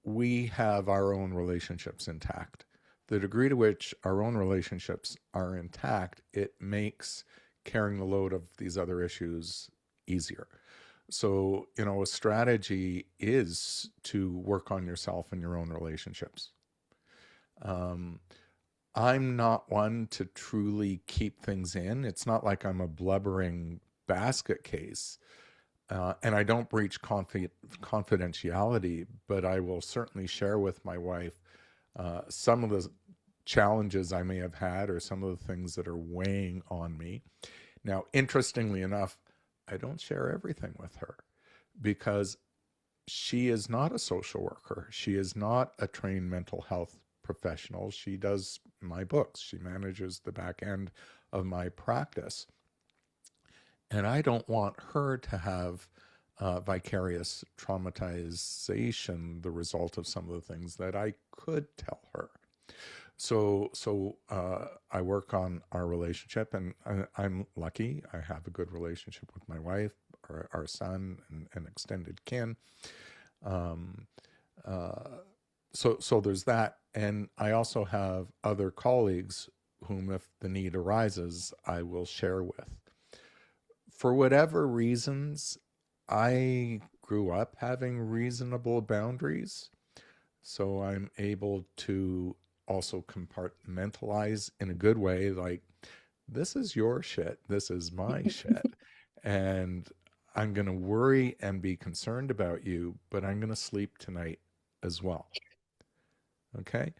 we have our own relationships intact. The degree to which our own relationships are intact, it makes carrying the load of these other issues easier. So, a strategy is to work on yourself and your own relationships. Um, I'm not one to truly keep things in. It's not like I'm a blubbering basket case. And I don't breach confidentiality, but I will certainly share with my wife some of the challenges I may have had or some of the things that are weighing on me. Now, interestingly enough, I don't share everything with her because she is not a social worker. She is not a trained mental health professional. She does my books, she manages the back end of my practice. And I don't want her to have vicarious traumatization, the result of some of the things that I could tell her. So I work on our relationship, and I'm lucky. I have a good relationship with my wife, our son, and extended kin. Um, uh, so there's that, and I also have other colleagues whom, if the need arises, I will share with. For whatever reasons, I grew up having reasonable boundaries. So I'm able to also compartmentalize in a good way, like, this is your shit, this is my shit. And I'm going to worry and be concerned about you, but I'm going to sleep tonight as well. Okay.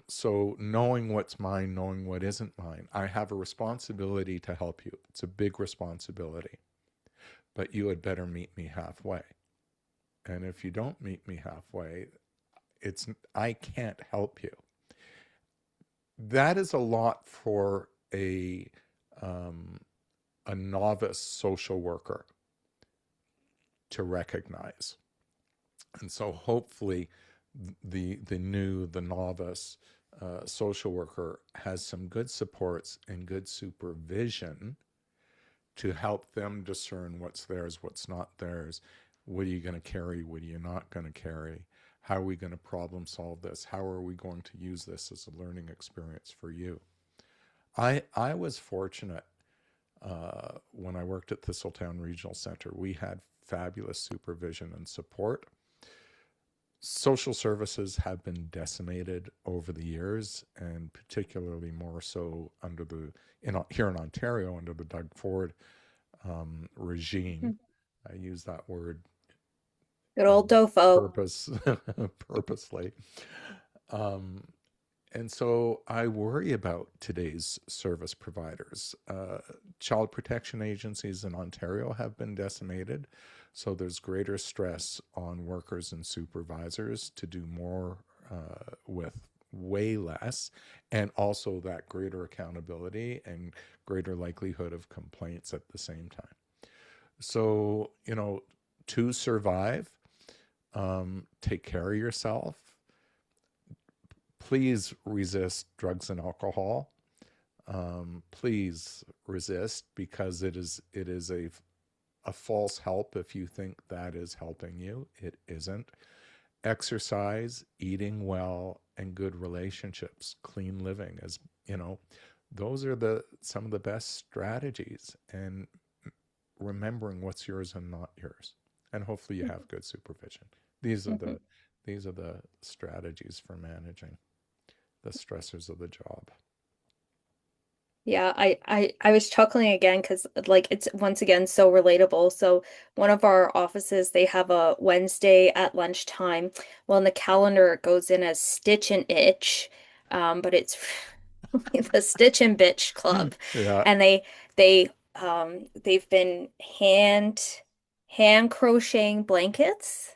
So knowing what's mine, knowing what isn't mine, I have a responsibility to help you. It's a big responsibility, but you had better meet me halfway. And if you don't meet me halfway, it's I can't help you. That is a lot for um, a novice social worker to recognize. And so hopefully the novice social worker has some good supports and good supervision to help them discern what's theirs, what's not theirs. What are you going to carry? What are you not going to carry? How are we going to problem solve this? How are we going to use this as a learning experience for you? I was fortunate when I worked at Thistletown Regional Center. We had fabulous supervision and support. Social services have been decimated over the years, and particularly more so here in Ontario under the Doug Ford regime. I use that word Good old Dofo. purpose purposely. Um, and so I worry about today's service providers. Child protection agencies in Ontario have been decimated, so there's greater stress on workers and supervisors to do more with way less, and also that greater accountability and greater likelihood of complaints at the same time. So, to survive, take care of yourself. Please resist drugs and alcohol. Please resist, because it is a false help if you think that is helping you. It isn't. Exercise, eating well, and good relationships, clean living, as you know, those are the some of the best strategies. And remembering what's yours and not yours. and hopefully you Mhm. have good supervision. These are Mhm. the these are the strategies for managing the stressors of the job. Yeah, I was chuckling again because like it's once again so relatable. So one of our offices, they have a Wednesday at lunchtime. Well, in the calendar it goes in as Stitch and Itch, but it's the Stitch and Bitch Club, Yeah, and they've been hand crocheting blankets.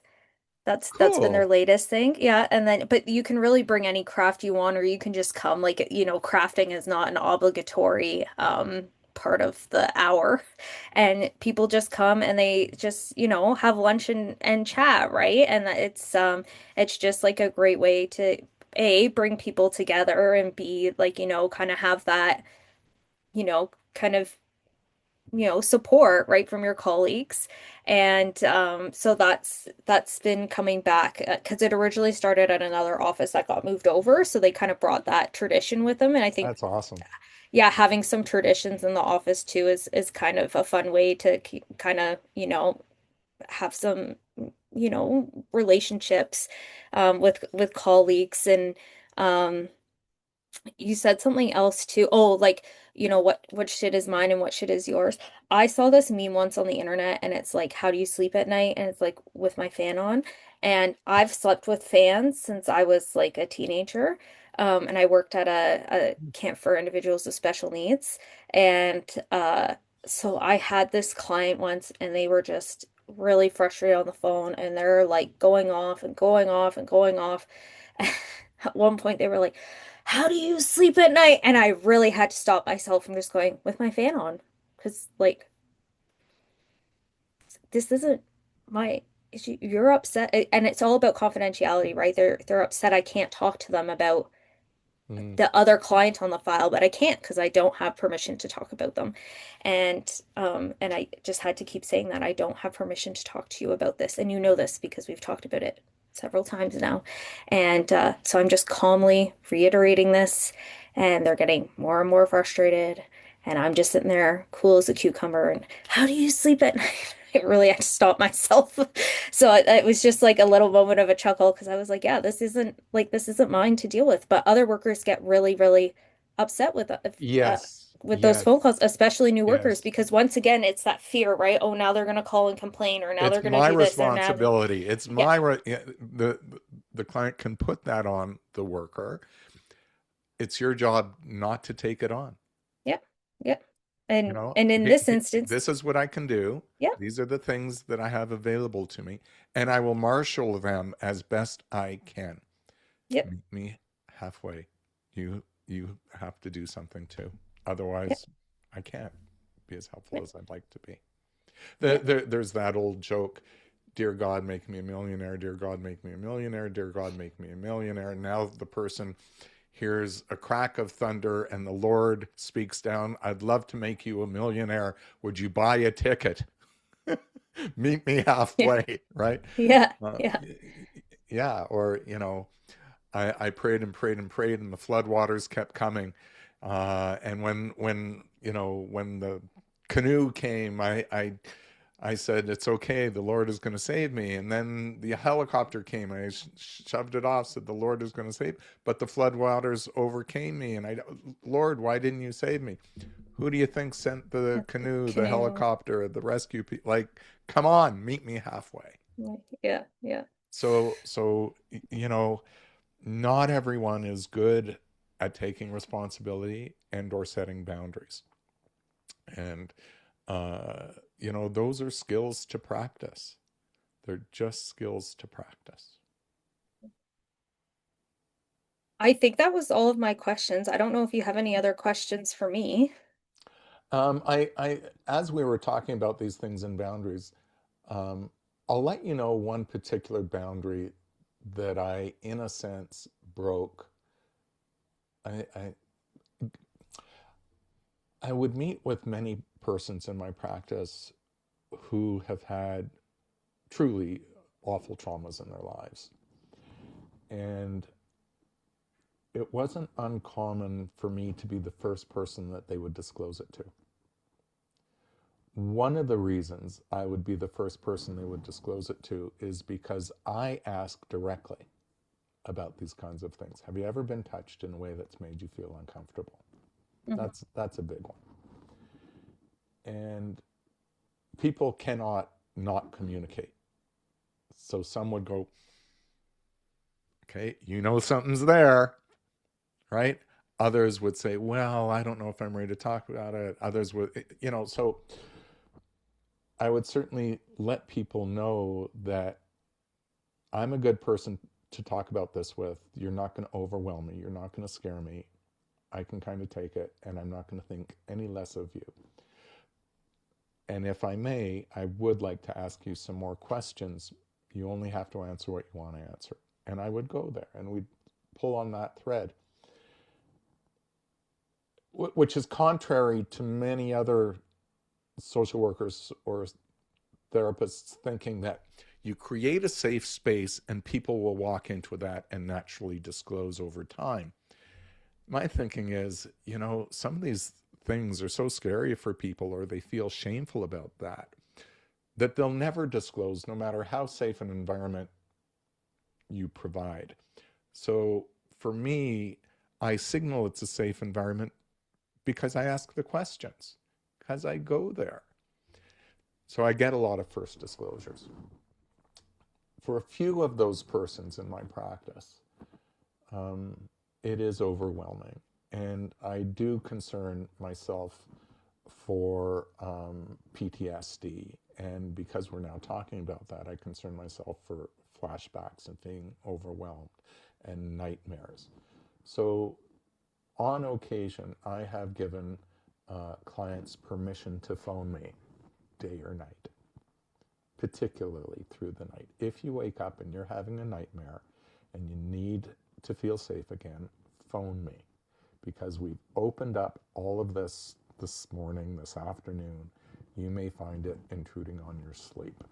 That's been their cool. latest thing. Yeah, and then but you can really bring any craft you want or you can just come like crafting is not an obligatory part of the hour. And people just come and they just, have lunch and chat, right? And it's just like a great way to A, bring people together and B, like, kind of have that, kind of support right from your colleagues. And so that's been coming back because it originally started at another office that got moved over, so they kind of brought that tradition with them. And I think, That's awesome. yeah, having some traditions in the office too is kind of a fun way to kind of have some relationships with colleagues. And um you said something else too. Oh, like, what shit is mine and what shit is yours. I saw this meme once on the internet and it's like, how do you sleep at night? And it's like with my fan on. And I've slept with fans since I was like a teenager. And I worked at a camp for individuals with special needs. And so I had this client once and they were just really frustrated on the phone and they're like going off and going off and going off. At one point they were like, how do you sleep at night? And I really had to stop myself from just going with my fan on. Because, like, this isn't my issue. You're upset. And it's all about confidentiality, right? They're upset I can't talk to them about Mm. the other client on the file, but I can't because I don't have permission to talk about them. And I just had to keep saying that I don't have permission to talk to you about this. And you know this because we've talked about it several times now. And so I'm just calmly reiterating this, and they're getting more and more frustrated. And I'm just sitting there cool as a cucumber. And how do you sleep at night? I really had to stop myself. So it was just like a little moment of a chuckle because I was like, yeah, this isn't mine to deal with. But other workers get really, really upset uh, Yes, with those phone yes, calls, especially new workers, yes. because once again, it's that fear, right? Oh, now they're gonna call and complain, or now It's they're gonna my do this, or now, responsibility. It's yeah, yeah, the client can put that on the worker. It's your job not to take it on. yeah, yeah. You And know, and in this instance, this is what I can do. yeah, These are the things that I have available to me, and I will marshal them as best I can. yeah, Meet me halfway. You have to do something too. yeah, Otherwise, I can't be as helpful yeah, as I'd like to be. yeah, There's that old joke, dear God, make me a millionaire. Dear God, make me a millionaire. Dear God, make me a millionaire. Now the person hears a crack of thunder and the Lord speaks down, I'd love to make you a millionaire. Would you buy a ticket? Meet me yeah, halfway, right? yeah, Uh, yeah, yeah, or, I prayed and prayed and prayed, and the floodwaters kept coming. And when the canoe came, I said, "It's okay. The Lord is going to save me." And then the helicopter came, and I shoved it off, said, "The Lord is going to save." But the floodwaters overcame me, and Lord, why didn't you save me? Who do you think sent the yeah, the canoe, the canoe, helicopter, the rescue people? Like, come on, meet me halfway. yeah, yeah, So not everyone is good at taking responsibility and or setting boundaries. And those are skills to practice. They're just skills to practice. I think that was all of my questions. I don't know if you have any other questions for me. As we were talking about these things and boundaries, um, I'll let you know one particular boundary that I, in a sense, broke. I I would meet with many persons in my practice who have had truly awful traumas in their lives. And it wasn't uncommon for me to be the first person that they would disclose it to. One of the reasons I would be the first person they would disclose it to is because I ask directly about these kinds of things. Have you ever been touched in a way that's made you feel uncomfortable? Mhm. That's a big one. And people cannot not communicate. So some would go, okay, you know something's there, right? Others would say, well, I don't know if I'm ready to talk about it. Others would, so I would certainly let people know that I'm a good person to talk about this with. You're not going to overwhelm me. You're not going to scare me. I can kind of take it, and I'm not going to think any less of you. And if I may, I would like to ask you some more questions. You only have to answer what you want to answer. And I would go there and we'd pull on that thread, which is contrary to many other social workers or therapists thinking that you create a safe space and people will walk into that and naturally disclose over time. My thinking is, some of these things are so scary for people or they feel shameful about that they'll never disclose no matter how safe an environment you provide. So for me, I signal it's a safe environment because I ask the questions, because I go there. So I get a lot of first disclosures. For a few of those persons in my practice, um, it is overwhelming. And I do concern myself for PTSD. And because we're now talking about that, I concern myself for flashbacks and being overwhelmed and nightmares. So, on occasion, I have given clients permission to phone me day or night, particularly through the night. If you wake up and you're having a nightmare and you need to feel safe again, phone me because we've opened up all of this morning, this afternoon. You may find it intruding on your sleep.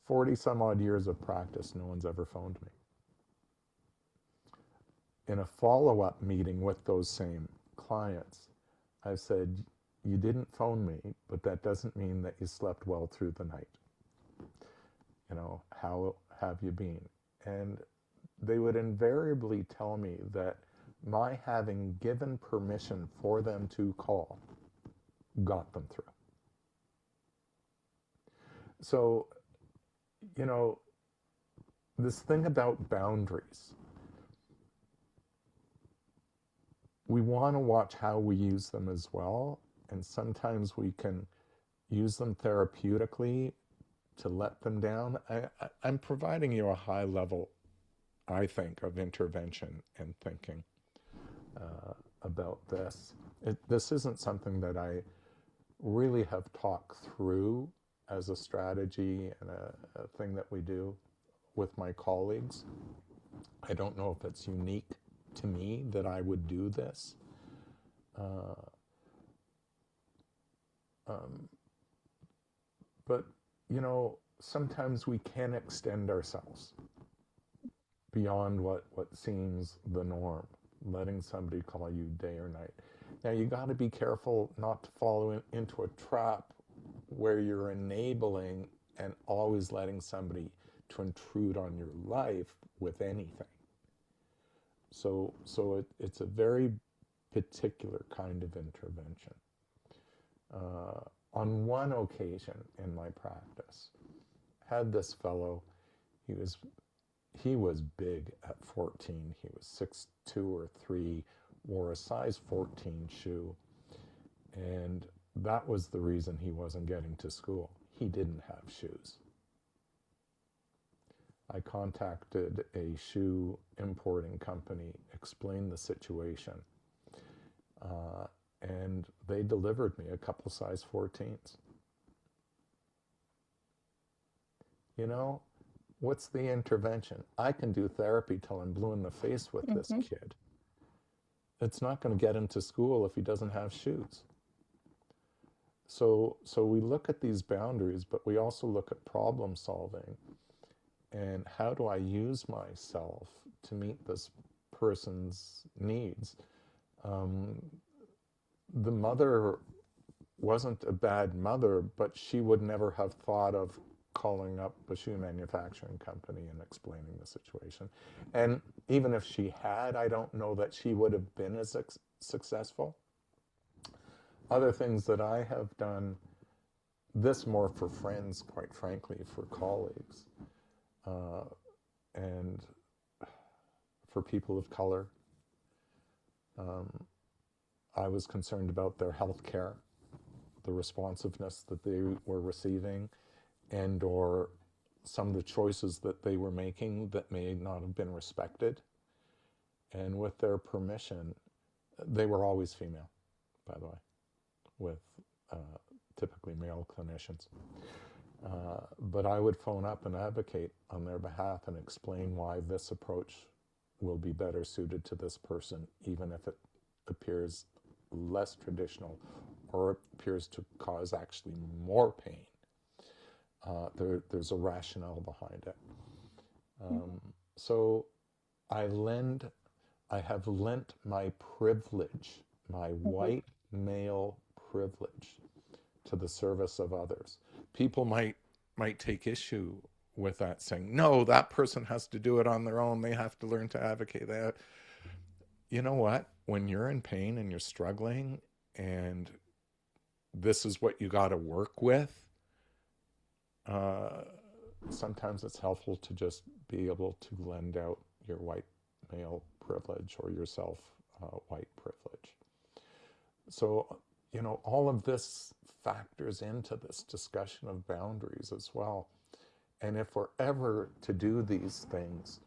40 some odd years of practice, no one's ever phoned me. In a follow up meeting with those same clients, I've said, you didn't phone me, but that doesn't mean that you slept well through the night. How have you been? And they would invariably tell me that my having given permission for them to call got them through. So, you know, this thing about boundaries, we want to watch how we use them as well. And sometimes we can use them therapeutically to let them down. I'm providing you a high level, I think, of intervention and thinking about this. This isn't something that I really have talked through as a strategy and a thing that we do with my colleagues. I don't know if it's unique to me that I would do this. Uh, um, but, sometimes we can extend ourselves beyond what seems the norm, letting somebody call you day or night. Now, you got to be careful not to fall into a trap where you're enabling and always letting somebody to intrude on your life with anything. So it's a very particular kind of intervention. Uh, on one occasion in my practice, had this fellow. He was he was big at 14. He was 6'2" or 3, wore a size 14 shoe, and that was the reason he wasn't getting to school. He didn't have shoes. I contacted a shoe importing company, explained the situation, uh, and they delivered me a couple size 14s. You know, what's the intervention? I can do therapy till I'm blue in the face with this Mhm. kid. It's not going to get into school if he doesn't have shoes. So we look at these boundaries, but we also look at problem solving and how do I use myself to meet this person's needs. Um, the mother wasn't a bad mother, but she would never have thought of calling up a shoe manufacturing company and explaining the situation. And even if she had, I don't know that she would have been as successful. Other things that I have done, this more for friends, quite frankly, for colleagues, uh, and for people of color. Um, I was concerned about their health care, the responsiveness that they were receiving, and or some of the choices that they were making that may not have been respected. And with their permission, they were always female, by the way, with uh, typically male clinicians. But I would phone up and advocate on their behalf and explain why this approach will be better suited to this person, even if it appears less traditional or appears to cause actually more pain. There's a rationale behind it. Um, so I lend, I have lent my privilege, my Mhm. white male privilege, to the service of others. People might take issue with that, saying, "No, that person has to do it on their own. They have to learn to advocate that." You know what? When you're in pain and you're struggling, and this is what you got to work with, uh, sometimes it's helpful to just be able to lend out your white male privilege or yourself white privilege. So, all of this factors into this discussion of boundaries as well. And if we're ever to do these things,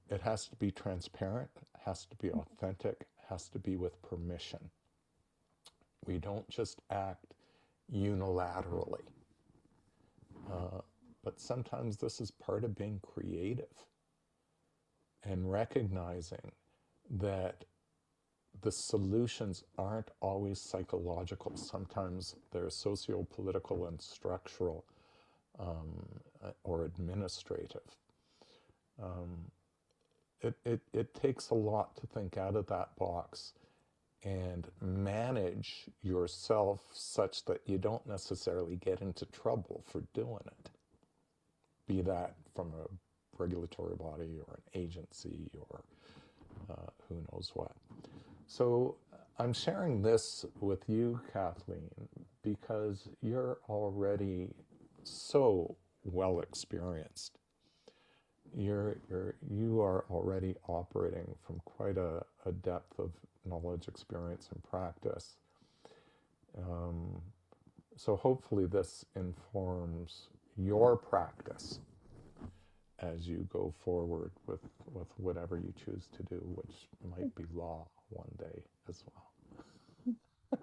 it has to be transparent, has to be authentic, has to be with permission. We don't just act unilaterally. Uh, but sometimes this is part of being creative and recognizing that the solutions aren't always psychological. Sometimes they're socio-political and structural, or administrative. Um, it takes a lot to think out of that box and manage yourself such that you don't necessarily get into trouble for doing it, be that from a regulatory body or an agency or who knows what. So I'm sharing this with you, Kathleen, because you're already so well experienced. You are already operating from quite a depth of knowledge, experience, and practice. Um, so hopefully this informs your practice as you go forward with whatever you choose to do, which might be law one day as well.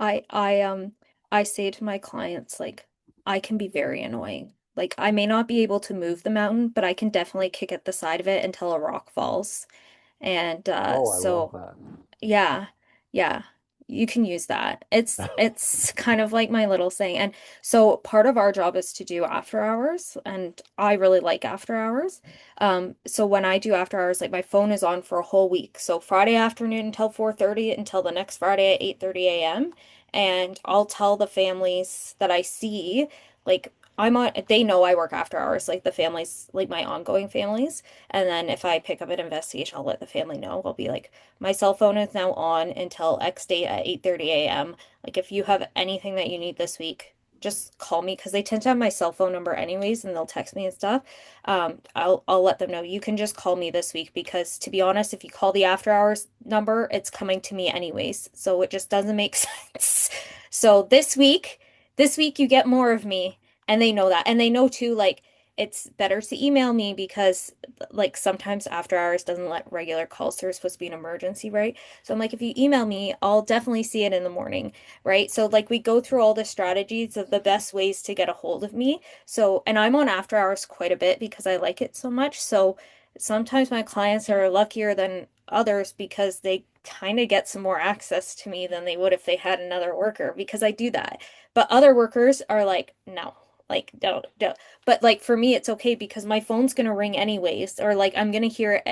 I I um I say to my clients like I can be very annoying. Like I may not be able to move the mountain, but I can definitely kick at the side of it until a rock falls. And Oh, I love so that. yeah, yeah, you can use that. It's kind of like my little saying. And so part of our job is to do after hours, and I really like after hours. So when I do after hours, like my phone is on for a whole week. So Friday afternoon until 4:30 until the next Friday at 8:30 a.m. And I'll tell the families that I see, like I'm on, they know I work after hours, like the families, like my ongoing families. And then if I pick up an investigation, I'll let the family know. I'll be like, my cell phone is now on until X date at 8:30 a.m. Like if you have anything that you need this week, just call me because they tend to have my cell phone number anyways and they'll text me and stuff. I'll let them know you can just call me this week because to be honest, if you call the after hours number, it's coming to me anyways. So it just doesn't make sense. So this week you get more of me and they know that. And they know too, like it's better to email me because like sometimes after hours doesn't let regular calls through. It's supposed to be an emergency, right? So I'm like, if you email me, I'll definitely see it in the morning, right? So like we go through all the strategies of the best ways to get a hold of me. So, and I'm on after hours quite a bit because I like it so much. So sometimes my clients are luckier than others because they kind of get some more access to me than they would if they had another worker because I do that. But other workers are like, no. Like, don't. But like for me, it's okay because my phone's gonna ring anyways, or like I'm gonna hear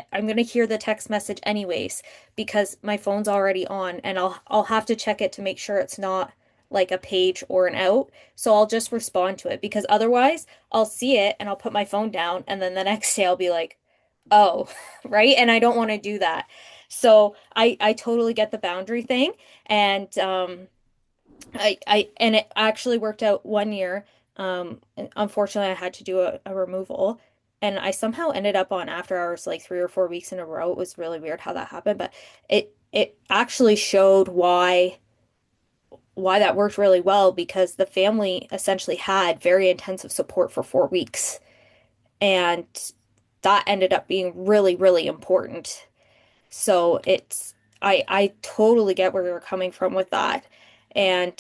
the text message anyways because my phone's already on, and I'll have to check it to make sure it's not like a page or an out. So I'll just respond to it because otherwise I'll see it and I'll put my phone down and then the next day I'll be like, oh, right? And I don't want to do that. So I totally get the boundary thing. And and it actually worked out one year. And unfortunately, I had to do a removal, and I somehow ended up on after hours like 3 or 4 weeks in a row. It was really weird how that happened, but it actually showed why that worked really well because the family essentially had very intensive support for 4 weeks, and that ended up being really, really important. So I totally get where you're coming from with that. And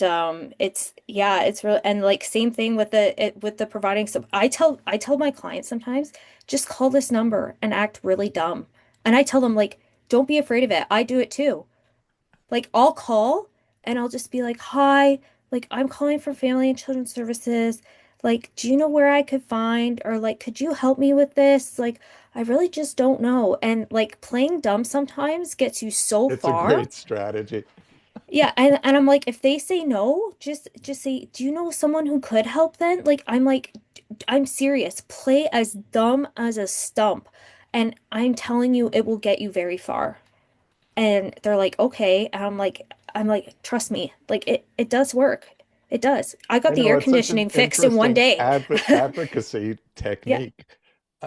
it's yeah, it's really and like same thing with the providing some I tell my clients sometimes just call this number and act really dumb. And I tell them like don't be afraid of it. I do it too. Like I'll call and I'll just be like, "Hi, like I'm calling from Family and Children's Services. Like, do you know where I could find or like could you help me with this? Like, I really just don't know." And like playing dumb sometimes gets you so It's a far. great strategy. Yeah, and I'm like if they say no, just say, "Do you know someone who could help then?" Like I'm serious. Play as dumb as a stump. And I'm telling you it will get you very far. And they're like, okay. And I'm like, trust me, like it does work. It does. I got I the know air it's such an conditioning fixed in one interesting day. advocacy Yeah, technique.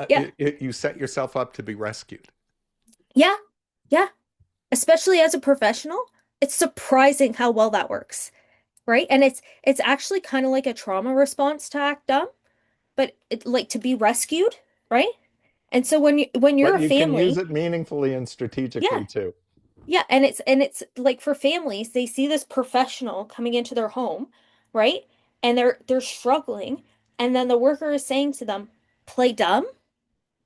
yeah, You set yourself up to be rescued. yeah, yeah. Especially as a professional, it's surprising how well that works, right? And it's actually kind of like a trauma response to act dumb, but it like to be rescued, right? And so when you're But a you can use family, it meaningfully and yeah, strategically too. yeah, and it's like for families, they see this professional coming into their home, right? And they're struggling, and then the worker is saying to them, "Play dumb."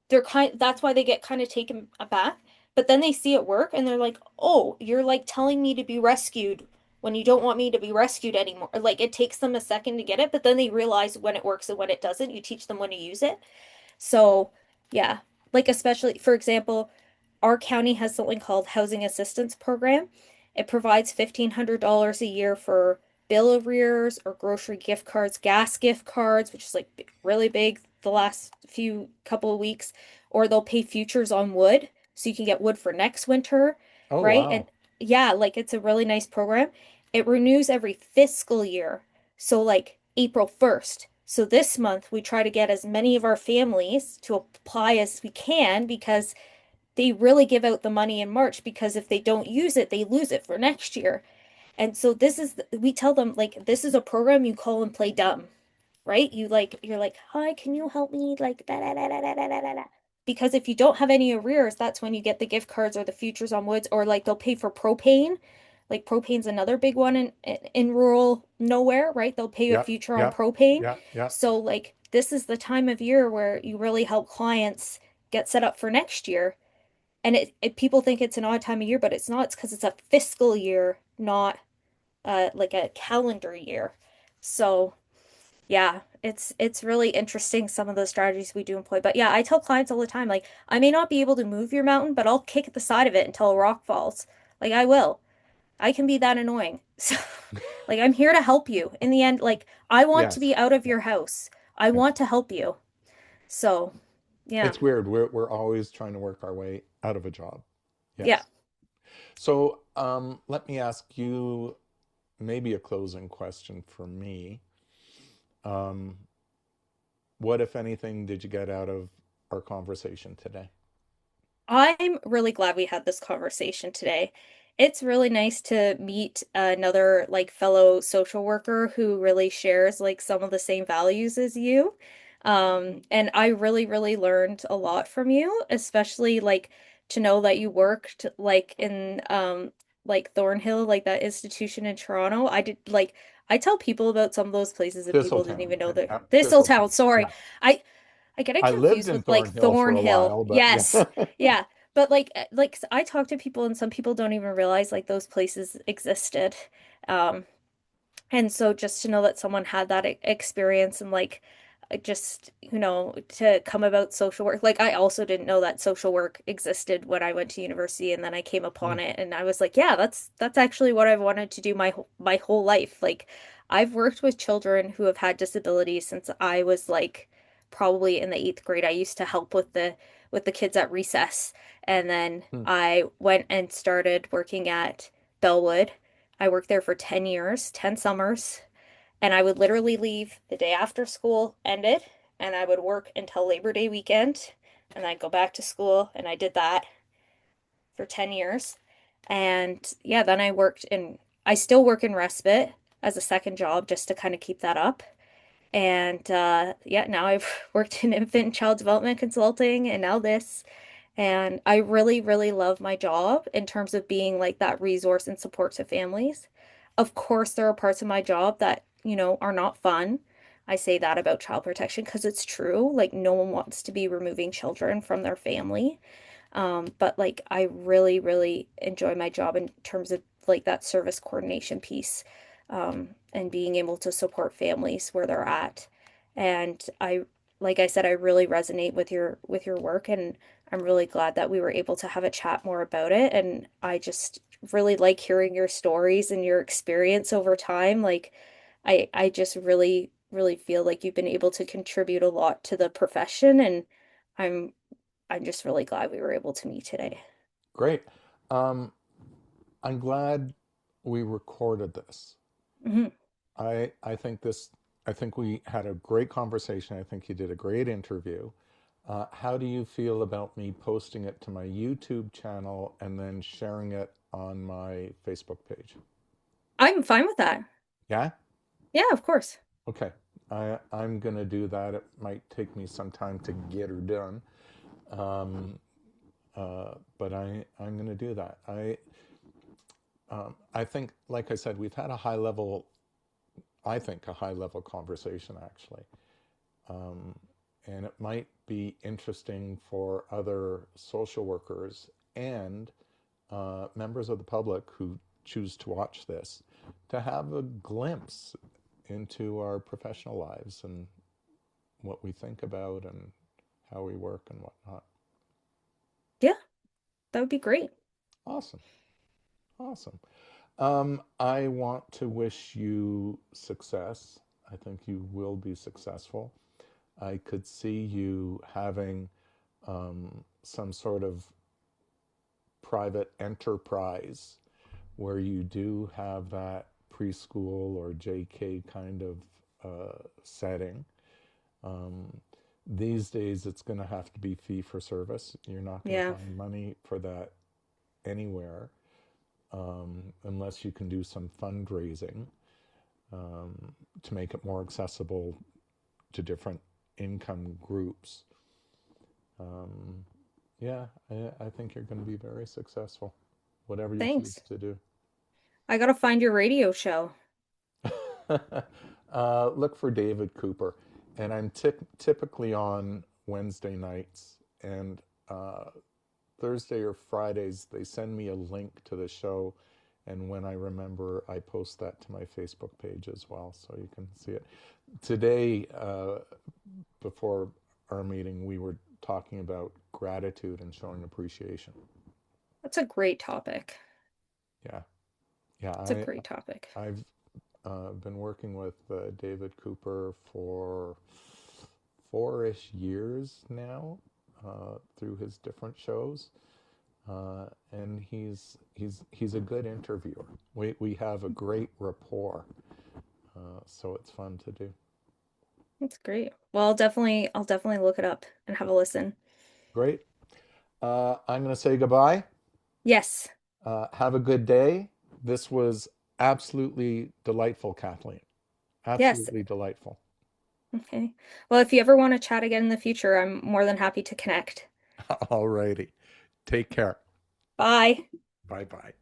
That's why they get kind of taken aback. But then they see it work and they're like, "Oh, you're like telling me to be rescued when you don't want me to be rescued anymore." Like it takes them a second to get it, but then they realize when it works and when it doesn't. You teach them when to use it. So, yeah. Like especially for example, our county has something called Housing Assistance Program. It provides $1,500 a year for bill arrears or grocery gift cards, gas gift cards, which is like really big the last few couple of weeks, or they'll pay futures on wood so you can get wood for next winter, Oh, right? And wow. yeah, like it's a really nice program. It renews every fiscal year. So like April 1st. So this month we try to get as many of our families to apply as we can because they really give out the money in March because if they don't use it, they lose it for next year. And so we tell them like this is a program you call and play dumb, right? You're like, "Hi, can you help me?" Like da da da da da da da da. Because if you don't have any arrears, that's when you get the gift cards or the futures on woods, or like they'll pay for propane. Like propane's another big one in rural nowhere, right? They'll pay you a Yep, future on yep, propane. yep, yep. So like this is the time of year where you really help clients get set up for next year and people think it's an odd time of year, but it's not. It's because it's a fiscal year, not like a calendar year. So yeah, it's really interesting some of the strategies we do employ. But yeah, I tell clients all the time, like I may not be able to move your mountain, but I'll kick at the side of it until a rock falls. Like I will. I can be that annoying. So like I'm here to help you. In the end, like I want to Yes. be out of Yeah, your house. I yeah. want to help you. So yeah. It's weird. We're always trying to work our way out of a job. Yeah. Yes. So, let me ask you maybe a closing question for me. Um, what, if anything, did you get out of our conversation today? I'm really glad we had this conversation today. It's really nice to meet another like fellow social worker who really shares like some of the same values as you. And I really, really learned a lot from you, especially like to know that you worked like in like Thornhill, like that institution in Toronto. I tell people about some of those places and people didn't Thistletown. even know Yeah, that yeah, Thistletown, Thistletown. sorry. Yeah. I get it I lived confused in with like Thornhill for a Thornhill. while, but yeah. Yes. Yeah. But like I talk to people and some people don't even realize like those places existed. Um and so just to know that someone had that experience and like just, to come about social work. Like I also didn't know that social work existed when I went to university, and then I came Mm, upon it and I was like, yeah, that's actually what I've wanted to do my whole life. Like I've worked with children who have had disabilities since I was like probably in the eighth grade. I used to help with the kids at recess, and then mm. I went and started working at Bellwood. I worked there for 10 years, 10 summers. And I would literally leave the day after school ended, and I would work until Labor Day weekend, and I'd go back to school, and I did that for 10 years. And yeah, then I still work in respite as a second job just to kind of keep that up. And yeah, now I've worked in infant and child development consulting and now this. And I really, really love my job in terms of being like that resource and support to families. Of course, there are parts of my job that, are not fun. I say that about child protection because it's true. Like, no one wants to be removing children from their family. But like, I really, really enjoy my job in terms of like that service coordination piece, and being able to support families where they're at. And like I said, I really resonate with your work, and I'm really glad that we were able to have a chat more about it. And I just really like hearing your stories and your experience over time. Like, I just really, really feel like you've been able to contribute a lot to the profession, and I'm I'm just really glad we were able to meet today. Great. Um, I'm glad we recorded this. Hmm. I think I think we had a great conversation. I think you did a great interview. How do you feel about me posting it to my YouTube channel and then sharing it on my Facebook page? I'm fine with that. Yeah? Yeah, of course. Okay. I'm gonna do that. It might take me some time to get her done. Um, but I'm gonna do that. I think, like I said, we've had a high level, I think, a high level conversation actually. Um, and it might be interesting for other social workers and members of the public who choose to watch this to have a glimpse into our professional lives and what we think about and how we work and whatnot. Yeah, that would be great. Awesome. Awesome. I want to wish you success. I think you will be successful. I could see you having some sort of private enterprise where you do have that preschool or JK kind of setting. Um, these days, it's going to have to be fee for service. You're not going to Yeah. find money for that anywhere unless you can do some fundraising to make it more accessible to different income groups. Um, yeah, I think you're going to be very successful, whatever you choose Thanks. to do. I gotta find your radio show. Look for David Cooper, and I'm typically on Wednesday nights and Thursday or Fridays. They send me a link to the show, and when I remember, I post that to my Facebook page as well, so you can see it. Today, before our meeting, we were talking about gratitude and showing appreciation. That's a great topic. Yeah, yeah. It's a great topic. I've been working with David Cooper for 4-ish years now through his different shows, and he's a good interviewer. We have a great rapport, so it's fun to do. That's great. Well, I'll definitely look it up and have a listen. Great. I'm going to say goodbye. Yes. Have a good day. This was absolutely delightful, Kathleen. Yes. Absolutely delightful. Okay. Well, if you ever want to chat again in the future, I'm more than happy to connect. All righty. Take care. Bye. Bye bye.